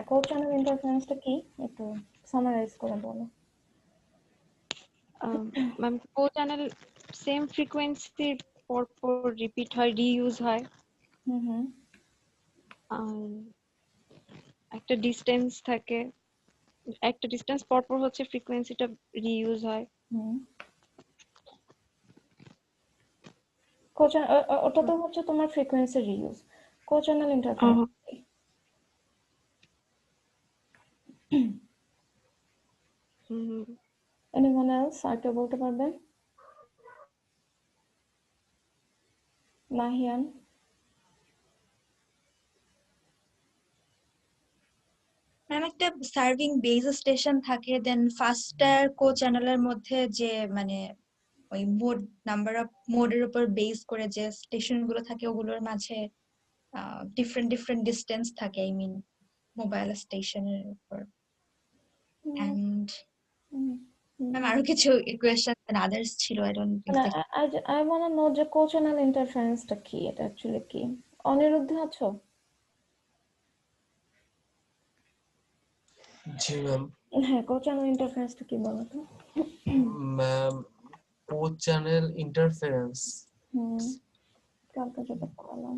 co-channel interference টা কি একটু সামারাইজ করে বলো। ম্যাম co-channel সেম ফ্রিকোয়েন্সির পরপর রিপিট হয়, রিইউজ হয়, হুম একটা ডিস্টেন্স থাকে, একটা ডিস্টেন্স পরপর হচ্ছে ফ্রিকোয়েন্সিটা রিইউজ হয়। ওটা তো হচ্ছে তোমার frequency reuse. co-channel interference anyone else আর কেউ বলতে পারবেন? নাহিয়ান? ম্যাম একটা সার্ভিং বেস স্টেশন থাকে, দেন ফাস্টার কো চ্যানেলের মধ্যে যে মানে ওই মোড নাম্বার অফ মোডের উপর বেস করে যে স্টেশন গুলো থাকে ওগুলোর মাঝে ডিফারেন্ট ডিফারেন্ট ডিস্টেন্স থাকে, আই মিন মোবাইল স্টেশনের উপর। এন্ড ম্যাম আরো কিছু ইকুয়েশন আদার্স ছিল, I don't I want to know যে co-channel interference টা কি, এটা অ্যাকচুয়ালি কি? অনিরুদ্ধ আছো? জি ম্যাম। হ্যাঁ, co-channel interference টা কি বলো তো? ম্যাম co-channel interference কালকে যেটা করলাম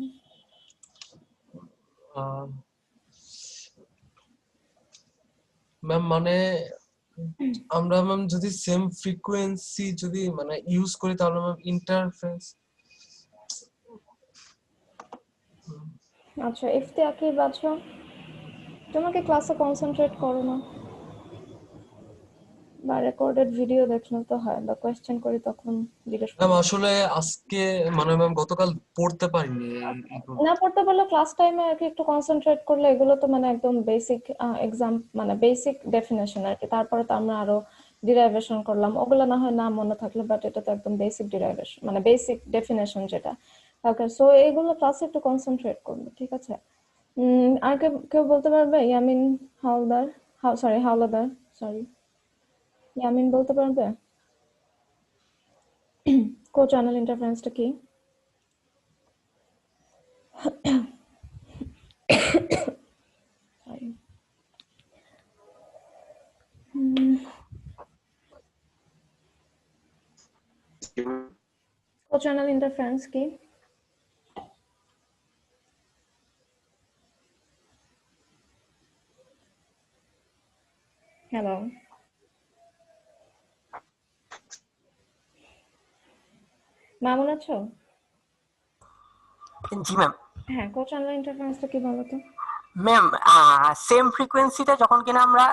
ম্যাম মানে আমরা ম্যাম যদি সেম ফ্রিকোয়েন্সি যদি মানে ইউজ করি তাহলে ম্যাম ইন্টারফেরেন্স। আচ্ছা, ইফতিয়াকি বাছো, তোমাকে ক্লাসে কনসেন্ট্রেট করো না বা রেকর্ডেড ভিডিও দেখলে তো হয়, বা কোয়েশ্চেন করি তখন জিজ্ঞেস ম্যাম করো। আসলে আজকে মানে ম্যাম গতকাল পড়তে পারিনি না পড়তে পারলে ক্লাস টাইমে আর কি একটু কনসেন্ট্রেট করলে, এগুলো তো মানে একদম বেসিক এক্সাম মানে বেসিক ডেফিনেশন আর কি। তারপরে তো আমরা আরো ডিরাইভেশন করলাম, ওগুলো না হয় না মনে থাকলে, বাট এটা তো একদম বেসিক ডিরাইভেশন মানে বেসিক ডেফিনেশন যেটা। ওকে, সো এইগুলো ক্লাসে একটু কনসেন্ট্রেট করবে, ঠিক আছে? আর কেউ বলতে পারবে? ইয়ামিন হাওলাদার, হাওলাদার, সরি, ইয়ামিন বলতে পারবে co-channel interference-টা কি? Sorry. Co-channel interference কি? হ্যালো, মামুন আছো? জি ম্যাম। হ্যাঁ, co-channel interference-টা কি বলো তো? ম্যাম সেম ফ্রিকোয়েন্সিতে যখন কিনা আমরা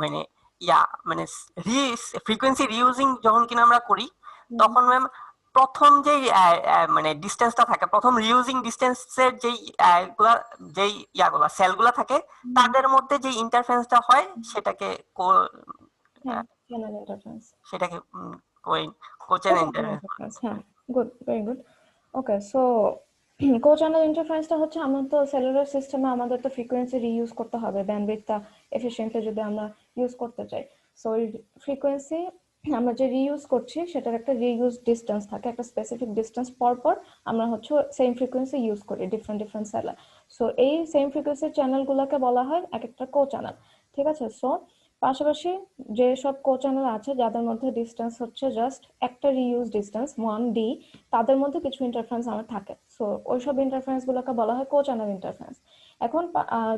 মানে মানে ফ্রিকোয়েন্সি রিইউজিং যখন কিনা আমরা করি, তখন ম্যাম প্রথম যেই মানে ডিসটেন্সটা থাকে, প্রথম রিইউজিং ডিসটেন্সের যেই ইয়াগুলা সেলগুলা থাকে, তাদের মধ্যে যে ইন্টারফারেন্সটা হয় সেটাকে channel interference, সেটাকে co-channel interference। হ্যাঁ, গুড, ভেরি গুড। ওকে, সো co-channel interference-টা হচ্ছে, আমরা তো সেলুলার সিস্টেমে আমাদের তো ফ্রিকোয়েন্সি রিইউজ করতে হবে ব্যান্ডউইথটা এফিশিয়েন্টলি যদি আমরা ইউজ করতে চাই। সো এই ফ্রিকোয়েন্সি আমরা যে রিইউজ করছি সেটার একটা রিইউজ ডিসটেন্স থাকে, একটা স্পেসিফিক ডিসটেন্স পর পর আমরা হচ্ছে সেম ফ্রিকোয়েন্সি ইউজ করি ডিফারেন্ট ডিফারেন্ট সেলে। সো এই সেম ফ্রিকোয়েন্সির চ্যানেলগুলোকে বলা হয় এক একটা co-channel, ঠিক আছে? সো পাশাপাশি যে সব co-channel আছে যাদের মধ্যে ডিসটেন্স হচ্ছে জাস্ট একটা রিইউজ ডিসটেন্স 1d, তাদের মধ্যে কিছু ইন্টারফারেন্স আমার থাকে। সো ওইসব ইন্টারফারেন্স গুলোকে বলা হয় co-channel ইন্টারফারেন্স। এখন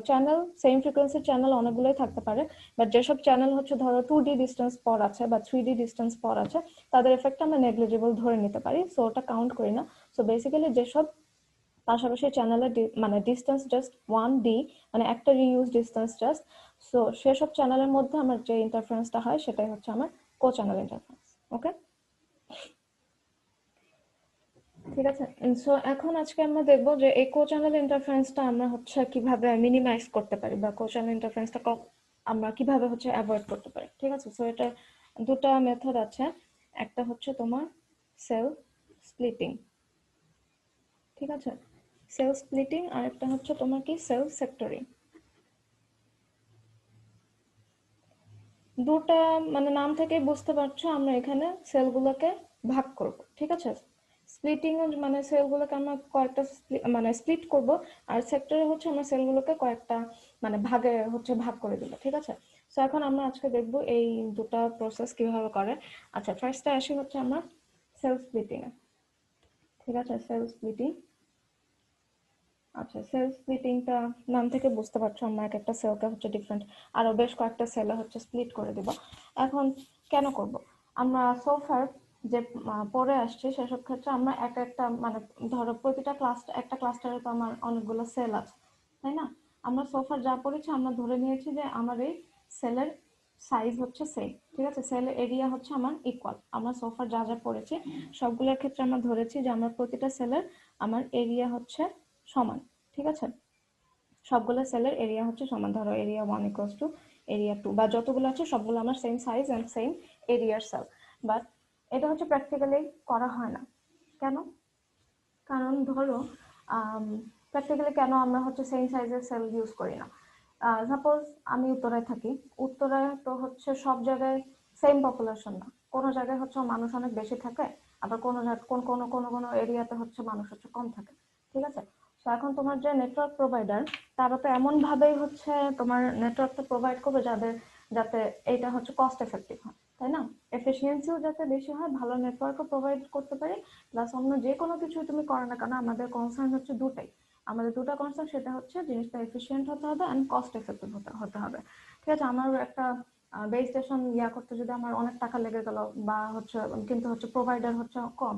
চ্যানেল, সেম ফ্রিকোয়েন্সির চ্যানেল অনেকগুলোই থাকতে পারে, বাট যেসব চ্যানেল হচ্ছে ধরো 2d ডিসটেন্স পর আছে বা 3d ডিসটেন্স পর আছে, তাদের এফেক্ট আমরা নেগলিজিবল ধরে নিতে পারি, সো ওটা কাউন্ট করি না। সো বেসিক্যালি যেসব পাশাপাশি চ্যানেলের মানে ডিসটেন্স জাস্ট 1d, মানে একটা রিইউজ ডিসটেন্স জাস্ট, সো সেসব চ্যানেলের মধ্যে আমার যে ইন্টারফারেন্সটা হয় সেটাই হচ্ছে আমার co-channel ইন্টারফারেন্স। ওকে, ঠিক আছে? সো এখন আজকে আমরা দেখবো যে এই co-channel ইন্টারফারেন্সটা আমরা হচ্ছে কিভাবে মিনিমাইজ করতে পারি, বা co-channel ইন্টারফারেন্সটা আমরা কিভাবে হচ্ছে অ্যাভয়েড করতে পারি, ঠিক আছে? সো এটা দুটো মেথড আছে, একটা হচ্ছে তোমার সেল স্প্লিটিং, ঠিক আছে? সেল স্প্লিটিং, আর একটা হচ্ছে তোমার কি সেল সেক্টরিং। দুটা মানে নাম থেকে বুঝতে পারছো আমরা এখানে সেলগুলোকে ভাগ করব, ঠিক আছে? স্প্লিটিং মানে সেলগুলোকে আমরা কয়েকটা মানে স্প্লিট করব, আর সেক্টরে হচ্ছে আমরা সেলগুলোকে কয়েকটা মানে ভাগে হচ্ছে ভাগ করে দিব, ঠিক আছে। সো এখন আমরা আজকে দেখব এই দুটো প্রসেস কিভাবে করে। আচ্ছা, ফার্স্টে আসি হচ্ছে আমরা সেল স্প্লিটিং এ, ঠিক আছে। সেল স্প্লিটিং, আচ্ছা সেল স্প্লিটিংটা নাম থেকে বুঝতে পারছো আমরা এক একটা সেলকে হচ্ছে ডিফারেন্ট আরো বেশ কয়েকটা সেলে হচ্ছে স্প্লিট করে দিব। এখন কেন করব, আমরা সোফার যে পড়ে আসছি সেসব ক্ষেত্রে আমরা এক একটা মানে ধরো প্রতিটা একটা ক্লাস্টারে তো আমার অনেকগুলো সেল আছে, তাই না। আমরা সোফার যা পড়েছি আমরা ধরে নিয়েছি যে আমার এই সেলের সাইজ হচ্ছে সেম, ঠিক আছে। সেলের এরিয়া হচ্ছে আমার ইকুয়াল। আমরা সোফার যা যা পড়েছি সবগুলোর ক্ষেত্রে আমরা ধরেছি যে আমার প্রতিটা সেলের আমার এরিয়া হচ্ছে সমান, ঠিক আছে। সবগুলো সেলের এরিয়া হচ্ছে সমান, ধরো এরিয়া 1 ইকুয়ালস টু এরিয়া 2 বা যতগুলো আছে সবগুলো আমার সেম সাইজ এন্ড সেম এরিয়ার সেল। বাট এটা হচ্ছে প্র্যাকটিক্যালি করা হয় না। কেন? কারণ ধরো প্র্যাকটিক্যালি কেন আমরা হচ্ছে সেম সাইজের সেল ইউজ করি না। সাপোজ আমি উত্তরায় থাকি, উত্তরায় তো হচ্ছে সব জায়গায় সেম পপুলেশন না, কোনো জায়গায় হচ্ছে মানুষ অনেক বেশি থাকে, আবার কোনো এরিয়াতে হচ্ছে মানুষ হচ্ছে কম থাকে, ঠিক আছে। তো এখন তোমার যে নেটওয়ার্ক প্রোভাইডার তারা তো এমন ভাবেই হচ্ছে তোমার নেটওয়ার্কটা প্রোভাইড করবে যাতে এটা হচ্ছে কস্ট এফেক্টিভ হয়, তাই না। এফিসিয়েন্সিও যাতে বেশি হয়, ভালো নেটওয়ার্কও প্রোভাইড করতে পারি, প্লাস অন্য যে কোনো কিছু তুমি করো না কেন আমাদের কনসার্ন হচ্ছে দুটাই। আমাদের দুটা কনসার্ন, সেটা হচ্ছে জিনিসটা এফিসিয়েন্ট হতে হবে এন্ড কস্ট এফেক্টিভ হতে হবে, ঠিক আছে। আমার একটা বেস স্টেশন করতে যদি আমার অনেক টাকা লেগে গেল বা হচ্ছে কিন্তু হচ্ছে প্রোভাইডার হচ্ছে কম,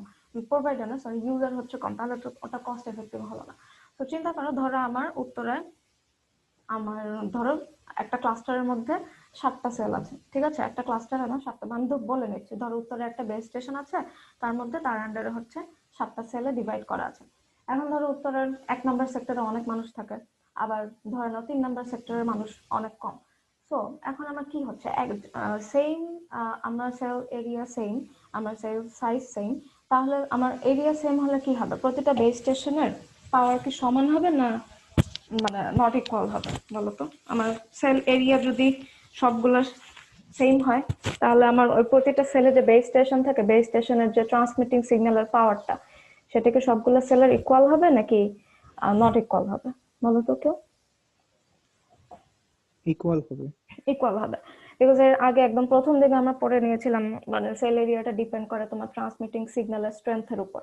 প্রোভাইডার না সরি ইউজার হচ্ছে কম, তাহলে তো ওটা কস্ট এফেক্টিভ হলো না। তো চিন্তা করো, ধরো আমার উত্তরায় আমার ধরো একটা ক্লাস্টারের মধ্যে 7টা সেল আছে, ঠিক আছে। একটা ক্লাস্টার আমার 7টা, আমি তো বলে নিচ্ছি, ধরো উত্তরে একটা বেস স্টেশন আছে, তার মধ্যে তার আন্ডারে হচ্ছে 7টা সেলে ডিভাইড করা আছে। এখন ধরো উত্তরের 1 নম্বর সেক্টরে অনেক মানুষ থাকে, আবার ধরে নাও 3 নম্বর সেক্টরের মানুষ অনেক কম। সো এখন আমার কি হচ্ছে, সেম আমরা সেল এরিয়া সেম, আমার সেল সাইজ সেম, তাহলে আমার এরিয়া সেম হলে কি হবে, প্রতিটা বেস স্টেশনের পাওয়ার কি সমান হবে না মানে নট ইকুয়াল হবে বলো তো। আমার সেল এরিয়া যদি সবগুলো সেম হয় তাহলে আমার ওই প্রতিটা সেলে যে বেস স্টেশন থাকে, বেস স্টেশনের যে ট্রান্সমিটিং সিগন্যালের পাওয়ারটা সেটাকে সবগুলো সেলের ইকুয়াল হবে নাকি নট ইকুয়াল হবে বলো তো কেউ। ইকুয়াল হবে। ইকুয়াল হবে, বিকজ এর আগে একদম প্রথম দিকে আমরা পড়ে নিয়েছিলাম মানে সেল এরিয়াটা ডিপেন্ড করে তোমার ট্রান্সমিটিং সিগন্যালের স্ট্রেংথের উপর।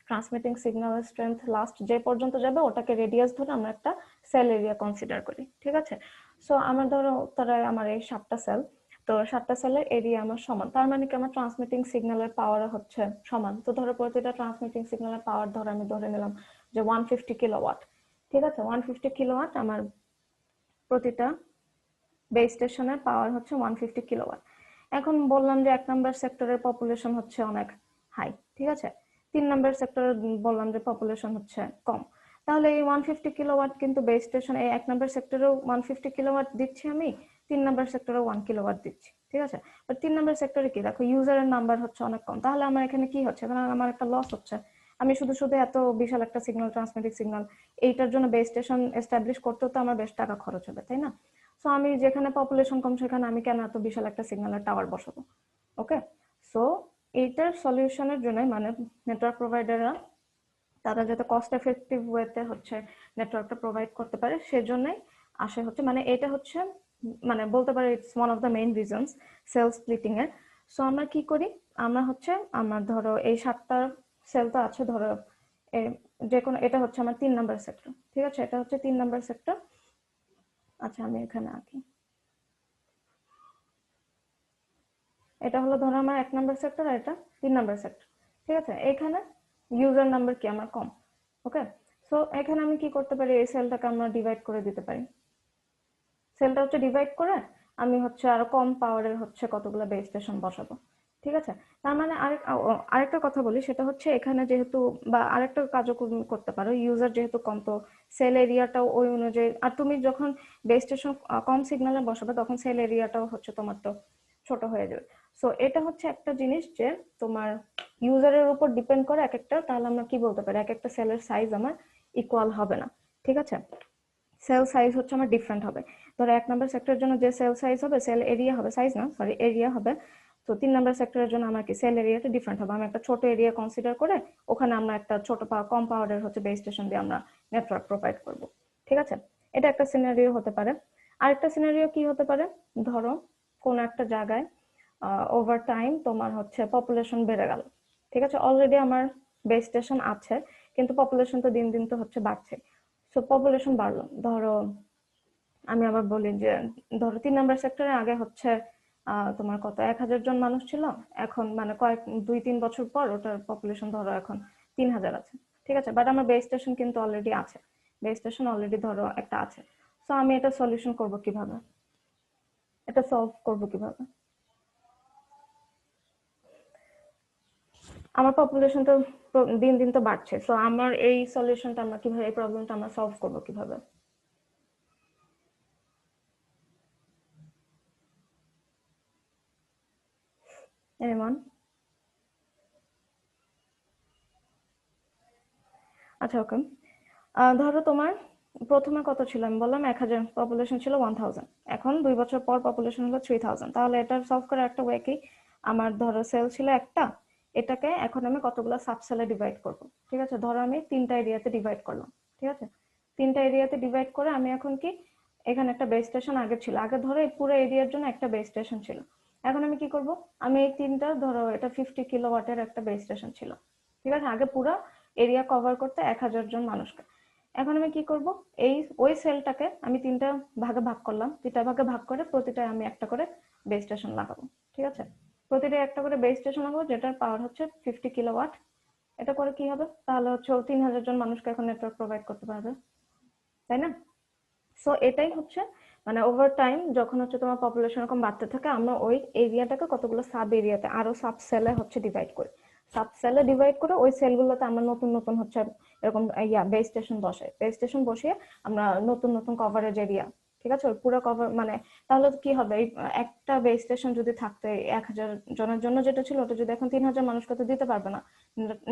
ট্রান্সমিটিং সিগন্যালের স্ট্রেংথ লাস্ট যে পর্যন্ত যাবে ওটাকে রেডিয়াস ধরে আমরা একটা সেল এরিয়া কনসিডার করি, ঠিক আছে। সো আমার ধরো তারা আমার এই 7টা সেল, তো 7টা সেলের এরিয়া আমার সমান, তার মানে কি আমার ট্রান্সমিটিং সিগন্যালের পাওয়ার হচ্ছে সমান। তো ধরো প্রতিটা ট্রান্সমিটিং সিগন্যালের পাওয়ার ধরো আমি ধরে নিলাম যে 150 কিলোওয়াট, ঠিক আছে। 150 কিলোওয়াট আমার প্রতিটা বেস স্টেশনের পাওয়ার হচ্ছে 150 কিলোওয়াট। এখন বললাম যে 1 নম্বর সেক্টরের পপুলেশন হচ্ছে অনেক হাই, ঠিক আছে। 3 নম্বর সেক্টরে বললাম যে পপুলেশন হচ্ছে কম, তাহলে এই 150 কিলোওয়াট কিন্তু বেস স্টেশন এই 1 নম্বর সেক্টরেও 150 কিলোওয়াট দিচ্ছি আমি, 3 নম্বর সেক্টরেও 1 কিলোওয়াট দিচ্ছি, ঠিক আছে। বাট 3 নম্বর সেক্টরে কি দেখো ইউজারের নাম্বার হচ্ছে অনেক কম, তাহলে আমার এখানে কি হচ্ছে, এখানে আমার একটা লস হচ্ছে। আমি শুধু শুধু এত বিশাল একটা সিগন্যাল ট্রান্সমিটিং সিগন্যাল এইটার জন্য বেস স্টেশন এস্টাবলিশ করতেও তো আমার বেশ টাকা খরচ হবে, তাই না। সো আমি যেখানে পপুলেশন কম সেখানে আমি কেন এত বিশাল একটা সিগন্যালের টাওয়ার বসাবো। ওকে, সো এইটার সলিউশনের জন্য মানে নেটওয়ার্ক প্রোভাইডাররা তারা যাতে কস্ট এফেক্টিভ ওয়েতে হচ্ছে নেটওয়ার্কটা প্রোভাইড করতে পারে সেজন্যই আসে হচ্ছে মানে এটা হচ্ছে মানে বলতে পারি it's one of the main reasons cell splitting এর। সো আমরা কি করি, আমরা হচ্ছে আমার ধরো এই 7টা সেল তো আছে, ধরো যে কোনো এটা হচ্ছে আমার 3 নম্বর সেক্টর, ঠিক আছে। এটা হচ্ছে 3 নম্বর সেক্টর। আচ্ছা আমি এখানে আঁকি, এটা হলো ধরো আমার 1 নম্বর সেক্টর আর এটা 3 নম্বর সেক্টর, ঠিক আছে। এখানে ইউজার নাম্বার কি আমার কম, ওকে। সো এখানে আমি কি করতে পারি, এই সেলটাকে আমরা ডিভাইড করে দিতে পারি। সেলটা হচ্ছে ডিভাইড করে আমি হচ্ছে আরো কম পাওয়ারের হচ্ছে কতগুলো বেস স্টেশন বসাবো, ঠিক আছে। তার মানে আরেকটা কথা বলি, সেটা হচ্ছে এখানে যেহেতু বা আরেকটা কাজও করতে পারো, ইউজার যেহেতু কম তো সেল এরিয়াটাও ওই অনুযায়ী, আর তুমি যখন বেস স্টেশন কম সিগন্যালে বসাবে তখন সেল এরিয়াটাও হচ্ছে তোমার তো ছোট হয়ে যাবে। সো এটা হচ্ছে একটা জিনিস যে তোমার ইউজারের উপর ডিপেন্ড করে এক একটা, তাহলে আমরা কি বলতে পারি এক একটা সেলের সাইজ আমার ইকুয়াল হবে না, ঠিক আছে। সেল সাইজ হচ্ছে আমার ডিফারেন্ট হবে। ধরো 1 নম্বর সেক্টরের জন্য যে সেল সাইজ হবে, সেল এরিয়া হবে, সাইজ না সরি এরিয়া হবে তো 3 নাম্বার সেক্টরের জন্য আমার কি সেল এরিয়াটা ডিফারেন্ট হবে, আমি একটা ছোট এরিয়া কনসিডার করে ওখানে আমরা একটা ছোট কম পাওয়ারের হচ্ছে বেস স্টেশন দিয়ে আমরা নেটওয়ার্ক প্রোভাইড করব। ঠিক আছে, এটা একটা সিনারিও হতে পারে। আরেকটা সিনারিও কি হতে পারে, ধরো কোন একটা জায়গায় ওভার টাইম তোমার হচ্ছে পপুলেশন বেড়ে গেল। ঠিক আছে, অলরেডি আমার বেস স্টেশন আছে কিন্তু পপুলেশন তো দিন দিন তো হচ্ছে বাড়ছে। সো পপুলেশন বাড়লো, ধরো আমি আবার বলি যে ধরো 3 নাম্বার সেক্টরে আগে হচ্ছে তোমার কত 1000 জন মানুষ ছিল, এখন মানে কয়েক 2-3 বছর পর ওটার পপুলেশন ধরো এখন 3000 আছে। ঠিক আছে, বাট আমার বেস স্টেশন কিন্তু অলরেডি আছে, বেস স্টেশন অলরেডি ধরো একটা আছে। সো আমি এটা সলিউশন করব কিভাবে, এটা সলভ করব কিভাবে? আমার পপুলেশন তো দিন দিন তো বাড়ছে, সো আমার এই সলিউশনটা আমরা কিভাবে, এই প্রবলেমটা আমরা সলভ করব কিভাবে? এমন আচ্ছা, ওকে, ধরো তোমার প্রথমে কত ছিল, আমি বললাম 1000, পপুলেশন ছিল 1000, এখন 2 বছর পর পপুলেশন হলো 3000। তাহলে এটা সলভ করার একটা ওয়ে কি, আমার ধরো সেল ছিল একটা, এটাকে এখন আমি কতগুলো সাবসেলে ডিভাইড করব। ঠিক আছে, ধরো আমি 3টা এরিয়াতে ডিভাইড করলাম। ঠিক আছে, 3টা এরিয়াতে ডিভাইড করে আমি এখন কি, এখানে একটা বেস স্টেশন আগে ছিল, আগে ধরো এই পুরো এরিয়ার জন্য একটা বেস স্টেশন ছিল। এখন আমি কি করব, আমি এই 3টা ধরো এটা 50 কিলোওয়াটের একটা বেস স্টেশন ছিল। ঠিক আছে, আগে পুরো এরিয়া কভার করতে 1000 জন মানুষকে। এখন আমি কি করব, ওই সেলটাকে আমি 3টা ভাগে ভাগ করলাম, 3টা ভাগে ভাগ করে প্রতিটায় আমি একটা করে বেস স্টেশন লাগাবো। ঠিক আছে, প্রতিটা একটা করে বেস স্টেশন লাগাবো যেটার পাওয়ার হচ্ছে 50 কিলোওয়াট। এটা করে কি হবে, তাহলে হচ্ছে 3000 জন মানুষকে এখন নেটওয়ার্ক প্রোভাইড করতে পারবে, তাই না? সো এটাই হচ্ছে মানে ওভার টাইম যখন হচ্ছে তোমার পপুলেশন এরকম বাড়তে থাকে, আমরা ওই এরিয়াটাকে কতগুলো সাব এরিয়াতে আরো সাব সেলে হচ্ছে ডিভাইড করি, সাব সেলে ডিভাইড করে ওই সেলগুলোতে আমরা নতুন নতুন হচ্ছে এরকম বেস স্টেশন বসাই, বেস স্টেশন বসিয়ে আমরা নতুন নতুন কভারেজ এরিয়া। ঠিক আছে, ওই পুরো কভার মানে তাহলে কি হবে, এই একটা বেস স্টেশন যদি থাকতো 1000 জনের জন্য যেটা ছিল, ওটা যদি এখন 3000 মানুষকে তো দিতে পারবে না,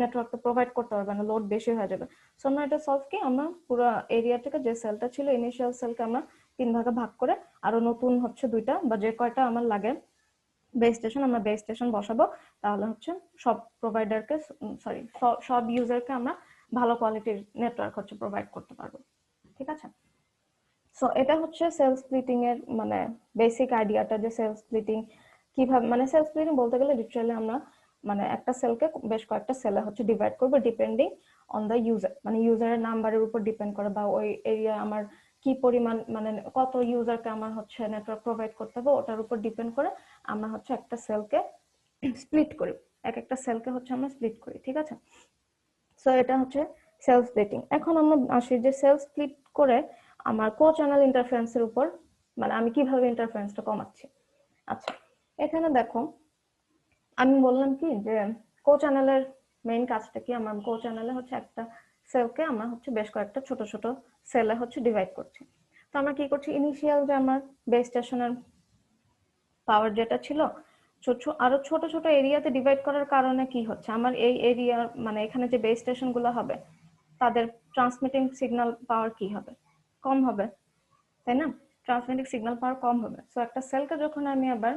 নেটওয়ার্ক তো প্রোভাইড করতে পারবে না, লোড বেশি হয়ে যাবে। সো আমরা এটা সলভ কি, আমরা পুরো এরিয়া থেকে যে সেলটা ছিল ইনিশিয়াল সেলকে আমরা 3 ভাগে ভাগ করে আরো নতুন হচ্ছে 2টা বা যে কয়টা আমার লাগে বেস স্টেশন, আমরা বেস স্টেশন বসাবো। তাহলে হচ্ছে সব প্রোভাইডারকে, সরি, সব ইউজারকে আমরা ভালো কোয়ালিটির নেটওয়ার্ক হচ্ছে প্রোভাইড করতে পারবো। ঠিক আছে, সো এটা হচ্ছে সেল স্প্লিটিং এর মানে বেসিক আইডিয়াটা, যে সেল স্প্লিটিং কিভাবে, মানে সেল স্প্লিটিং বলতে গেলে লিটারালি আমরা মানে একটা সেলকে বেশ কয়েকটা সেলে হচ্ছে ডিভাইড করবো ডিপেন্ডিং অন দ্য ইউজার, মানে ইউজারের নাম্বারের উপর ডিপেন্ড করে বা ওই এরিয়া আমার কি পরিমাণ মানে কত ইউজারকে আমার হচ্ছে নেটওয়ার্ক প্রোভাইড করতে হবে ওটার উপর ডিপেন্ড করে আমরা হচ্ছে একটা সেলকে স্প্লিট করি, এক একটা সেলকে হচ্ছে আমরা স্প্লিট করি। ঠিক আছে, সো এটা হচ্ছে সেল স্প্লিটিং। এখন আমরা আসি যে সেল স্প্লিট করে আমার কো চ্যানেল ইন্টারফারেন্সের উপর, মানে আমি কিভাবে ইন্টারফারেন্সটা কমাচ্ছি। আচ্ছা, এখানে দেখো আমি বললাম কি যে কো চ্যানেলের মেইন কাজটা কি, আমার কো চ্যানেলে হচ্ছে একটা সেলকে আমরা হচ্ছে বেশ কয়েকটা ছোট ছোট সেলে হচ্ছে ডিভাইড করছি। তো আমরা কি করছি, ইনিশিয়াল যে আমার বেস স্টেশনের পাওয়ার যেটা ছিল আরো ছোট ছোট এরিয়াতে ডিভাইড করার কারণে কি হচ্ছে, আমার এই এরিয়া মানে এখানে যে বেস স্টেশন গুলো হবে তাদের ট্রান্সমিটিং সিগন্যাল পাওয়ার কি হবে, কম হবে, তাই না? ট্রান্সমিটিং সিগন্যাল পাওয়ার কম হবে। সো একটা সেলকে যখন আমি আবার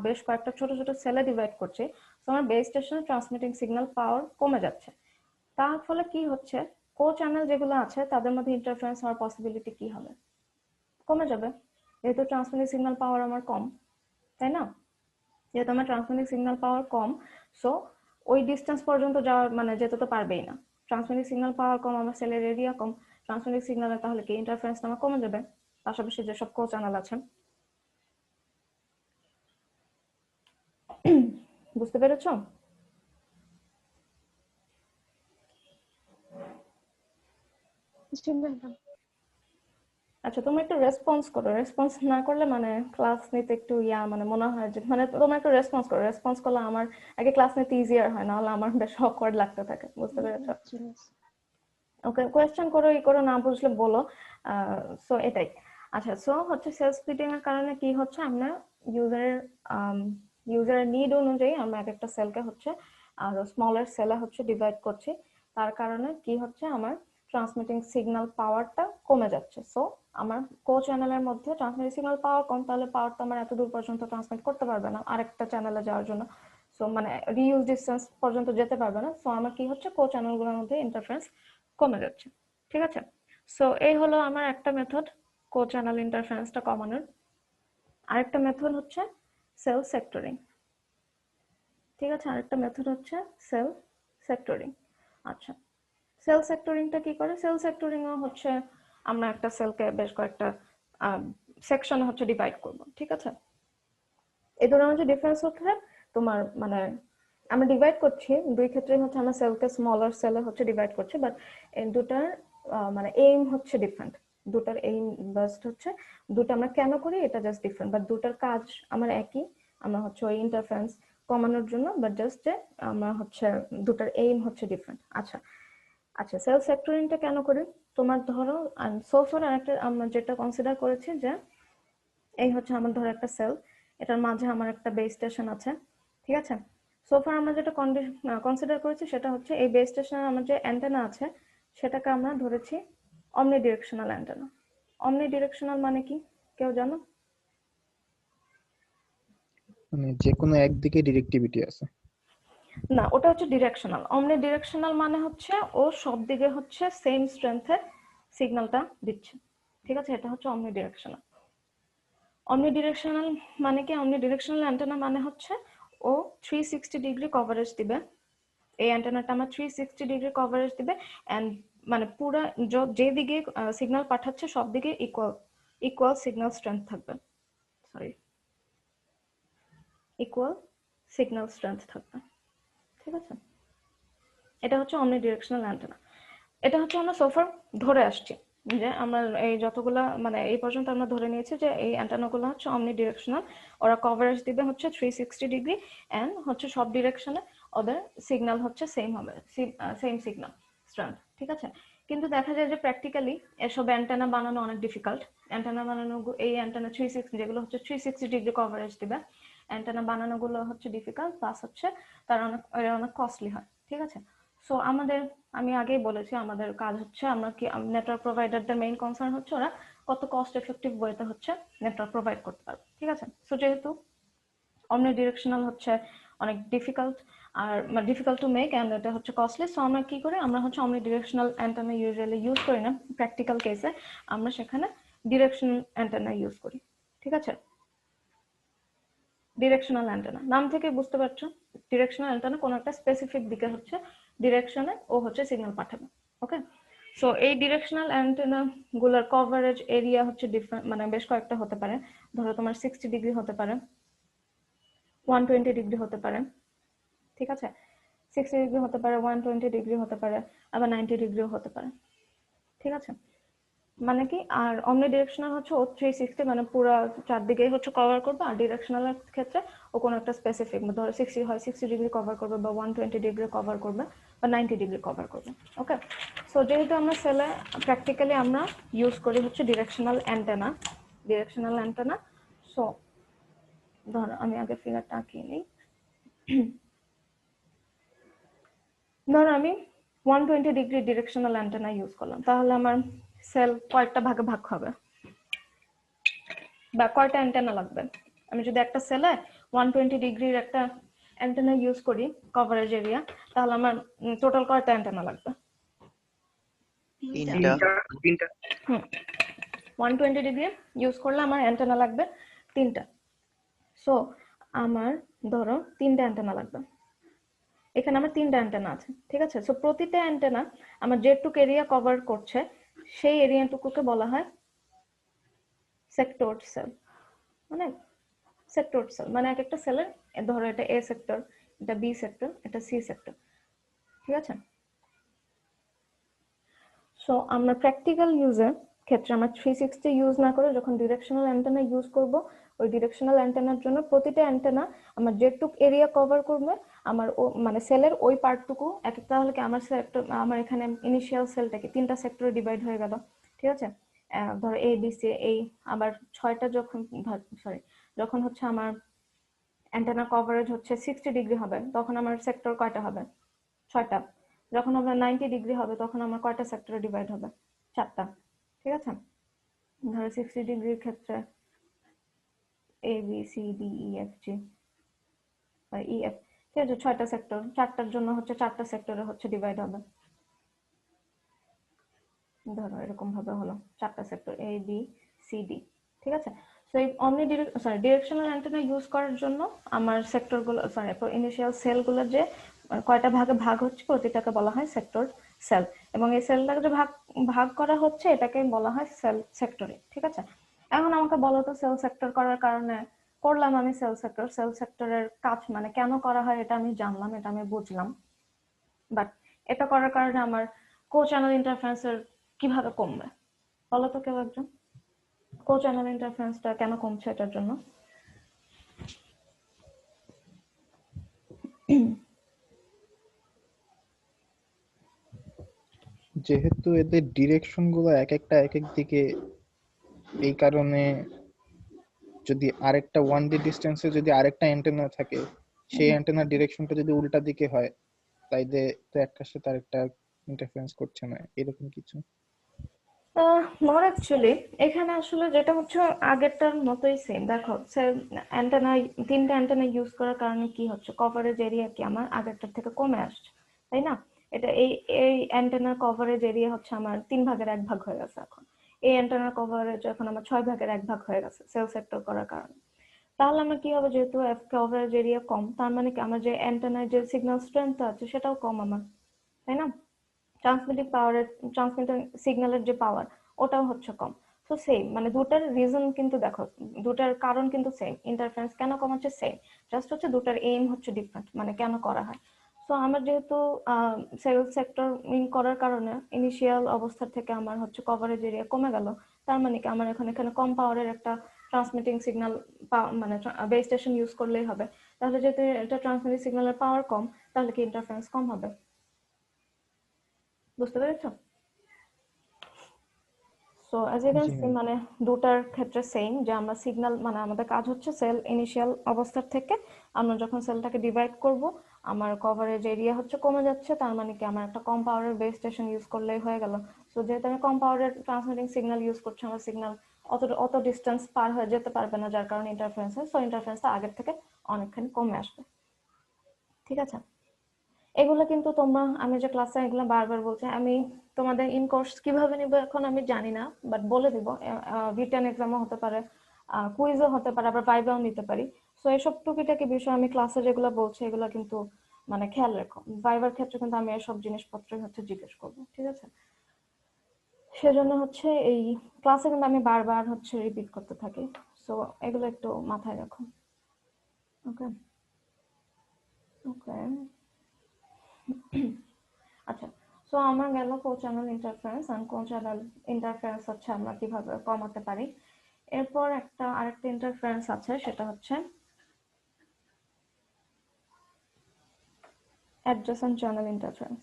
বেশ কয়েকটা ছোট ছোট সেলে ডিভাইড করছি, তো আমার বেস স্টেশনের ট্রান্সমিটিং সিগন্যাল পাওয়ার কমে যাচ্ছে। তার ফলে কি হচ্ছে, কো চ্যানেল যেগুলো আছে তাদের মধ্যে ইন্টারফারেন্স হওয়ার পসিবিলিটি কি হবে, কমে যাবে, যেহেতু ট্রান্সমিটিং সিগন্যাল পাওয়ার আমার কম, তাই না? যেহেতু আমার ট্রান্সমিটিং সিগন্যাল পাওয়ার কম, সো ওই ডিস্টেন্স পর্যন্ত যাওয়ার মানে যেতে তো পারবেই না। ট্রান্সমিটিং সিগন্যাল পাওয়ার কম, আমার সেলের এরিয়া কম, ট্রান্সমিটিং সিগন্যালে তাহলে কি ইন্টারফারেন্স আমার কমে যাবে। পাশাপাশি যেসব কো চ্যানেল আছে, বুঝতে পেরেছো? আচ্ছা, তুমি একটু রেসপন্স করো, রেসপন্স না করলে মানে ক্লাস নিতে একটু মানে মনে হয় যে মানে তোমার একটু রেসপন্স করো, রেসপন্স করলে আমার আগে ক্লাস নিতে ইজিয়ার হয়, নাহলে আমার বেশ অকওয়ার্ড লাগতে থাকে। বুঝতে পেরেছো? ওকে, কোয়েশ্চেন করো, ই করো, না বুঝলে বলো। সো এটাই। আচ্ছা, সো হচ্ছে সেল স্প্লিটিং এর কারণে কি হচ্ছে, আমরা ইউজারের নিড অনুযায়ী আমরা এক একটা সেলকে হচ্ছে আরো স্মলার সেলে হচ্ছে ডিভাইড করছি। তার কারণে কি হচ্ছে, আমার ট্রান্সমিটিং সিগন্যাল পাওয়ারটা কমে যাচ্ছে। সো আমার কো চ্যানেলের মধ্যে ট্রান্সমিট সিগন্যাল পাওয়ার কম, তাহলে পাওয়ার তো আমার এত দূর পর্যন্ত ট্রান্সমিট করতে পারবে না আরেকটা চ্যানেলে যাওয়ার জন্য। সো মানে রিইউজ ডিসটেন্স পর্যন্ত যেতে পারবে না। সো আমার কি হচ্ছে, কো চ্যানেলগুলোর মধ্যে ইন্টারফারেন্স কমে যাচ্ছে। ঠিক আছে, সো এই হলো আমার একটা মেথড কো চ্যানেল ইন্টারফারেন্সটা কমানোর। আরেকটা মেথড হচ্ছে সেলফ সেক্টরিং। ঠিক আছে, আরেকটা মেথড হচ্ছে সেলফ সেক্টরিং। আচ্ছা, সেল সেক্টরিংটা কি করে? সেল সেক্টরিং হচ্ছে আমরা একটা সেলকে বেশ কয়েকটা সেকশনে হচ্ছে ডিভাইড করব। ঠিক আছে, এই ধরনের হচ্ছে ডিফারেন্স হচ্ছে তোমার মানে আমরা ডিভাইড করছি দুই ক্ষেত্রে হচ্ছে আমরা সেলকে স্মলার সেলে হচ্ছে ডিভাইড করছি, বাট এই দুটার মানে এইম হচ্ছে ডিফারেন্ট। দুটার এইম জাস্ট হচ্ছে দুটো আমরা কেন করি এটা জাস্ট ডিফারেন্ট, বাট দুটার কাজ আমার একই। আমরা হচ্ছে ওই ইন্টারফারেন্স কমানোর জন্য, বাট জাস্ট যে আমরা হচ্ছে দুটার এইম হচ্ছে ডিফারেন্ট। আচ্ছা আচ্ছা, সেল সেক্টরিংটা কেন করি? তোমার ধরো সোফার একটা আমরা যেটা কনসিডার করেছি যে এই হচ্ছে আমার ধরো একটা সেল, এটার মাঝে আমার একটা বেস স্টেশন আছে। ঠিক আছে, সোফার আমরা যেটা কনসিডার করেছি সেটা হচ্ছে এই বেস স্টেশনের আমার যে অ্যান্টেনা আছে সেটাকে আমরা ধরেছি অমনি ডিরেকশনাল অ্যান্টেনা। অমনি ডিরেকশনাল মানে কি কেউ জানো? মানে যে কোনো একদিকে ডিরেক্টিভিটি আছে। না, ওটা হচ্ছে ডিরেকশনাল। অমনি ডিরেকশনাল মানে হচ্ছে ও সব দিকে হচ্ছে সেম স্ট্রেংথের সিগন্যালটা দিচ্ছে। ঠিক আছে, এটা হচ্ছে অমনি ডিরেকশনাল। অমনি ডিরেকশনাল মানে কি? অমনি ডিরেকশনাল অ্যান্টেনা মানে হচ্ছে ও 360 ডিগ্রি কভারেজ দিবে। এই অ্যান্টেনাটা আমার 360 ডিগ্রি কভারেজ দিবে এন্ড মানে পুরো যেদিকে সিগন্যাল পাঠাচ্ছে সব দিকে ইকুয়াল সিগন্যাল স্ট্রেংথ থাকবে। সরি, ইকুয়াল সিগন্যাল স্ট্রেংথ থাকবে। ঠিক আছে, এটা হচ্ছে অমনি ডিরেকশনাল অ্যান্টেনা। এটা হচ্ছে আমরা সোফার ধরে আসছি যে আমরা এই যতগুলা মানে এই পর্যন্ত আমরা ধরে নিয়েছি যে এই অ্যান্টেনাগুলো হচ্ছে অমনি ডিরেকশনাল। ওরা কভারেজ দিবে হচ্ছে 360 ডিগ্রি এন্ড হচ্ছে সব ডিরেকশনে ওদের সিগন্যাল হচ্ছে সেম হবে, সেম সিগন্যাল স্ট্রেংথ। ঠিক আছে, কিন্তু দেখা যায় যে প্র্যাকটিক্যালি এসব অ্যান্টেনা বানানো অনেক ডিফিকাল্ট। অ্যান্টেনা বানানো, এই অ্যান্টেনা 360 যেগুলো হচ্ছে 360 ডিগ্রি কভারেজ দিবে, অ্যান্টেনা বানানোগুলো হচ্ছে ডিফিকাল্ট, প্লাস হচ্ছে তারা অনেক কস্টলি হয়। ঠিক আছে, সো আমাদের, আমি আগেই বলেছি আমাদের কাজ হচ্ছে আমরা কি নেটওয়ার্ক প্রোভাইডারদের মেইন কনসার্ন হচ্ছে ওরা কত কস্ট এফেক্টিভ ওয়েতে হচ্ছে নেটওয়ার্ক প্রোভাইড করতে পারবে। ঠিক আছে, সো যেহেতু অমনি ডিরেকশনাল হচ্ছে অনেক ডিফিকাল্ট আর ডিফিকাল্ট টু মেক এন্ড এটা হচ্ছে কস্টলি, সো আমরা কি করি, আমরা হচ্ছে অমনি ডিরেকশনাল অ্যান্টেনা ইউজুয়ালি ইউজ করি না। প্র্যাকটিক্যাল কেসে আমরা সেখানে ডিরেকশনাল অ্যান্টেনা ইউজ করি। ঠিক আছে, ডিরেকশনাল অ্যান্টেনা নাম থেকে বুঝতে পারছো, ডিরেকশনাল অ্যান্টেনা কোনো একটা স্পেসিফিক দিকে হচ্ছে ডিরেকশনে ও হচ্ছে সিগন্যাল পাঠাবে। ওকে, সো এই ডিরেকশনাল অ্যান্টেনা গুলার কভারেজ এরিয়া হচ্ছে ডিফারেন্ট, মানে বেশ কয়েকটা হতে পারে। ধরো তোমার 60 ডিগ্রি হতে পারে, 120 ডিগ্রি হতে পারে। ঠিক আছে, 60 ডিগ্রি হতে পারে, 120 ডিগ্রি হতে পারে, আবার 90 ডিগ্রিও হতে পারে। ঠিক আছে, মানে কি, আর অমনি ডিরেকশনাল হচ্ছে ও 360 মানে পুরো চারদিকেই হচ্ছে কভার করবে, আর ডিরেকশনালের ক্ষেত্রে ও কোনো একটা স্পেসিফিক ধরো 60 হয় 60 ডিগ্রি কভার করবে, বা 120 ডিগ্রি কভার করবে, বা 90 ডিগ্রি কভার করবে। ওকে, সো যেহেতু আমরা সেলে প্র্যাকটিক্যালি আমরা ইউজ করি হচ্ছে ডিরেকশনাল অ্যান্টেনা, সো ধরো আমি আগে ফিগারটা আঁকিয়ে নিই। ধরো আমি 120 ডিগ্রি ডিরেকশনাল অ্যান্টেনা ইউজ করলাম, তাহলে আমার সেল কয়েকটা ভাগে ভাগ হবে বা কয়টা অ্যান্টেনা লাগবে? আমি যদি একটা সেলে 120 ডিগ্রির একটা অ্যান্টেনা ইউজ করি কভারেজ এরিয়া, তাহলে আমার টোটাল কয়টা অ্যান্টেনা লাগবে? তিনটা। 120 ডিগ্রি ইউজ করলে আমার অ্যান্টেনা লাগবে 3টা। সো আমার ধরো 3টা অ্যান্টেনা লাগবে, এখানে আমার 3টা অ্যান্টেনা আছে। ঠিক আছে, সো প্রতিটা অ্যান্টেনা আমার যেটুকু এরিয়া কভার করছে সেই এরিয়াটুকুকে বলা হয় সেক্টর সেল। মানে সেক্টর সেল মানে এক একটা সেলের, ধরো এটা এ সেক্টর, এটা বি সেক্টর, এটা সি সেক্টর। ঠিক আছে, সো আমরা প্র্যাকটিক্যাল ইউজের ক্ষেত্রে আমরা 360 ইউজ না করে যখন ডিরেকশনাল অ্যান্টেনা ইউজ করব, ওই ডিরেকশনাল অ্যান্টেনার জন্য প্রতিটা অ্যান্টেনা আমার যেটুক এরিয়া কভার করবে আমার মানে সেলের ওই পার্টটুকু এক একটা, তাহলে কি আমার সেক্টর, আমার এখানে ইনিশিয়াল সেলটাকে 3টা সেক্টরে ডিভাইড হয়ে গেল। ঠিক আছে, ধরো এ বি সি, এই আবার 6টা যখন হচ্ছে আমার অ্যান্টেনা কভারেজ হচ্ছে 60 ডিগ্রি হবে তখন আমার সেক্টর কয়টা হবে? 6টা। যখন আমরা 90 ডিগ্রি হবে তখন আমার কয়টা সেক্টরে ডিভাইড হবে? 4টা। ঠিক আছে, ধরো 60 ডিগ্রির ক্ষেত্রে A B C D E F G বা ই এফ, ঠিক আছে, 6টা সেক্টর, 4টার জন্য হচ্ছে 4টা সেক্টরে হচ্ছে ডিভাইড হবে। ধরো এরকম ভাবে হলো 4টা সেক্টর এ বি সি ডি, ঠিক আছে। সো এই অমনি ডিরেকশনাল অ্যান্টেনা ইউজ করার জন্য আমার সেক্টরগুলো ইনিশিয়াল সেলগুলো যে কয়টা ভাগে ভাগ হচ্ছে প্রতিটাকে বলা হয় সেক্টর সেল, এবং এই সেলটাকে যে ভাগ ভাগ করা হচ্ছে এটাকে বলা হয় সেল সেক্টরে, ঠিক আছে। এখন আমাকে বলো তো সেল সেক্টর করার কারণে করলাম আমি সেল সেক্টরের কাজ মানে কেন করা হয় এটা আমি জানলাম, এটা আমি বুঝলাম, বাট এটা করার কারণে আমার কো চ্যানেল ইন্টারফারেন্সের কিভাবে কমবে বলো তো কেউ একজন, কো চ্যানেল ইন্টারফারেন্সটা কেন কমছে এটার জন্য? যেহেতু এদের ডিরেকশন গুলো এক একটা এক এক দিকে, এই কারণে যদি আরেকটা 1D ডিস্টেন্সে যদি আরেকটা অ্যান্টেনা থাকে, সেই অ্যান্টেনার ডিরেকশনটা যদি উল্টা দিকে হয়, তাইলে তো একটার সাথে আরেকটা ইন্টারফারেন্স করছে না, এরকম কিছু। নট অ্যাকচুয়ালি, এখানে আসলে যেটা হচ্ছে আগেরটার মতোই সেম। দেখো অ্যান্টেনা, 3টা অ্যান্টেনা ইউজ করার কারণে কি হচ্ছে, কভারেজ এরিয়া কি আমার আগেরটার থেকে কমে আসছে, তাই না? এটা এই এই অ্যান্টেনার কভারেজ এরিয়া হচ্ছে আমার 3/1 হয়ে গেছে এখন। এই অ্যান্টেনার কভারেজ এখন আমার 6/1 হয়ে গেছে সেল সেক্টর করার কারণে। তাহলে আমার কি হবে, যেহেতু কভারেজ এরিয়া কম, তার মানে কি আমার যে অ্যান্টেনার যে সিগন্যাল স্ট্রেংথ আছে সেটাও কম আমার, তাই না? ট্রান্সমিটিং সিগন্যালের যে পাওয়ার ওটাও হচ্ছে কম। তো সেম, মানে দুটার রিজন কিন্তু দেখো, দুটার কারণ কিন্তু সেম, ইন্টারফারেন্স কেন কমাচ্ছে সেম, জাস্ট হচ্ছে দুটার এইম হচ্ছে ডিফারেন্ট, মানে কেন করা হয়। সো আমার যেহেতু সেল সেক্টর করার কারণে ইনিশিয়াল অবস্থা থেকে আমার হচ্ছে কভারেজ এরিয়া কমে গেল, তার মানে কি আমার এখানে কম পাওয়ারের একটা ট্রান্সমিটিং সিগন্যাল মানে বেস স্টেশন ইউজ করলেই হবে। তাহলে যেহেতু এটা ট্রান্সমিটিং সিগন্যালের পাওয়ার কম, তাহলে কি ইন্টারফারেন্স কম হবে, বুঝতে পেরেছো? সো অ্যাজ ইউ ক্যান জি সি, ম্যাম। মানে দুটার ক্ষেত্রে সেম, যে আমরা সিগন্যাল মানে আমাদের কাজ হচ্ছে সেল ইনিশিয়াল অবস্থার থেকে আমরা যখন সেলটাকে ডিভাইড করব আমার কভারেজ এরিয়া হচ্ছে কমে যাচ্ছে, তার মানে কি আমার একটা কম পাওয়ারের বেস স্টেশন ইউজ করলেই হয়ে গেল। সো যেহেতু আমি কম পাওয়ারের ট্রান্সমিটিং সিগন্যাল ইউজ করছি, আমার সিগন্যাল অত ডিস্টেন্স পার হয়ে যেতে পারবে না, যার কারণে ইন্টারফারেন্স হয়। সো ইন্টারফারেন্সটা আগের থেকে অনেকখানি কমে আসবে, ঠিক আছে। এগুলো কিন্তু তোমরা, আমি যে ক্লাসে এগুলো বারবার বলছি, আমি তোমাদের ইন কোর্স কিভাবে নিব এখন আমি জানি না, বাট বলে দিব রিটেন এক্সামও হতে পারে, কুইজও হতে পারে, আবার ভাইভাও নিতে পারি। সো এসব টুকিটাকি বিষয় আমি ক্লাসে যেগুলো বলছি এগুলো কিন্তু মানে খেয়াল রেখো, ভাইভার ক্ষেত্রে কিন্তু আমি এসব জিনিসপত্রই হচ্ছে জিজ্ঞেস করবো, ঠিক আছে। সেজন্য হচ্ছে এই ক্লাসে কিন্তু আমি বারবার হচ্ছে রিপিট করতে থাকি, সো এগুলো একটু মাথায় রাখো। ওকে ওকে আচ্ছা, সো আমার গেল কো চ্যানেল ইন্টারফারেন্স, আর কো চ্যানেল ইন্টারফারেন্স হচ্ছে আমরা কিভাবে কমাতে পারি। এরপর আরেকটা ইন্টারফারেন্স আছে, সেটা হচ্ছে adjacent channel interference.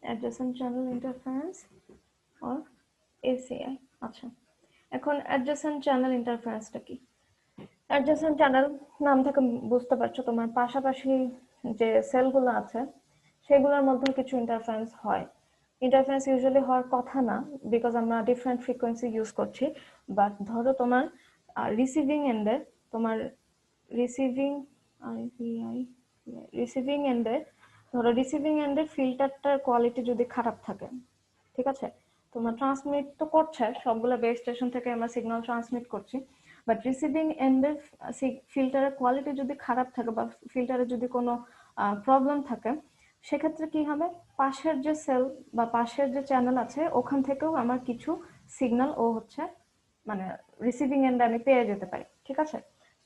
Adjacent channel interference or ACI. আচ্ছা, এখন অ্যাডজেসেন্ট চ্যানেল ইন্টারফারেন্সটা কি? অ্যাডজেসেন্ট চ্যানেল নাম থেকে বুঝতে পারছো, তোমার পাশাপাশি যে সেলগুলো আছে সেগুলোর মধ্যে কিছু ইন্টারফারেন্স হয়। ইন্টারফারেন্স ইউজুয়ালি হওয়ার কথা না, বিকজ আমরা ডিফারেন্ট ফ্রিকোয়েন্সি ইউজ করছি। বাট ধরো তোমার রিসিভিং এন্ডে, তোমার রিসিভিং রিসিভিং এন্ডে, ধরো রিসিভিং এন্ডের ফিল্টারটার কোয়ালিটি যদি খারাপ থাকে, ঠিক আছে, তোমার ট্রান্সমিট তো করছে সবগুলো বেস স্টেশন থেকে আমরা সিগন্যাল ট্রান্সমিট করছি, বাট রিসিভিং এন্ডের ফিল্টারের কোয়ালিটি যদি খারাপ থাকে বা ফিল্টারে যদি কোনো প্রবলেম থাকে, সেক্ষেত্রে কি হবে, পাশের যে সেল বা পাশের যে চ্যানেল আছে ওখান থেকেও আমার কিছু সিগন্যাল ও হচ্ছে মানে রিসিভিং এন্ডে আমি পেয়ে যেতে পারি, ঠিক আছে।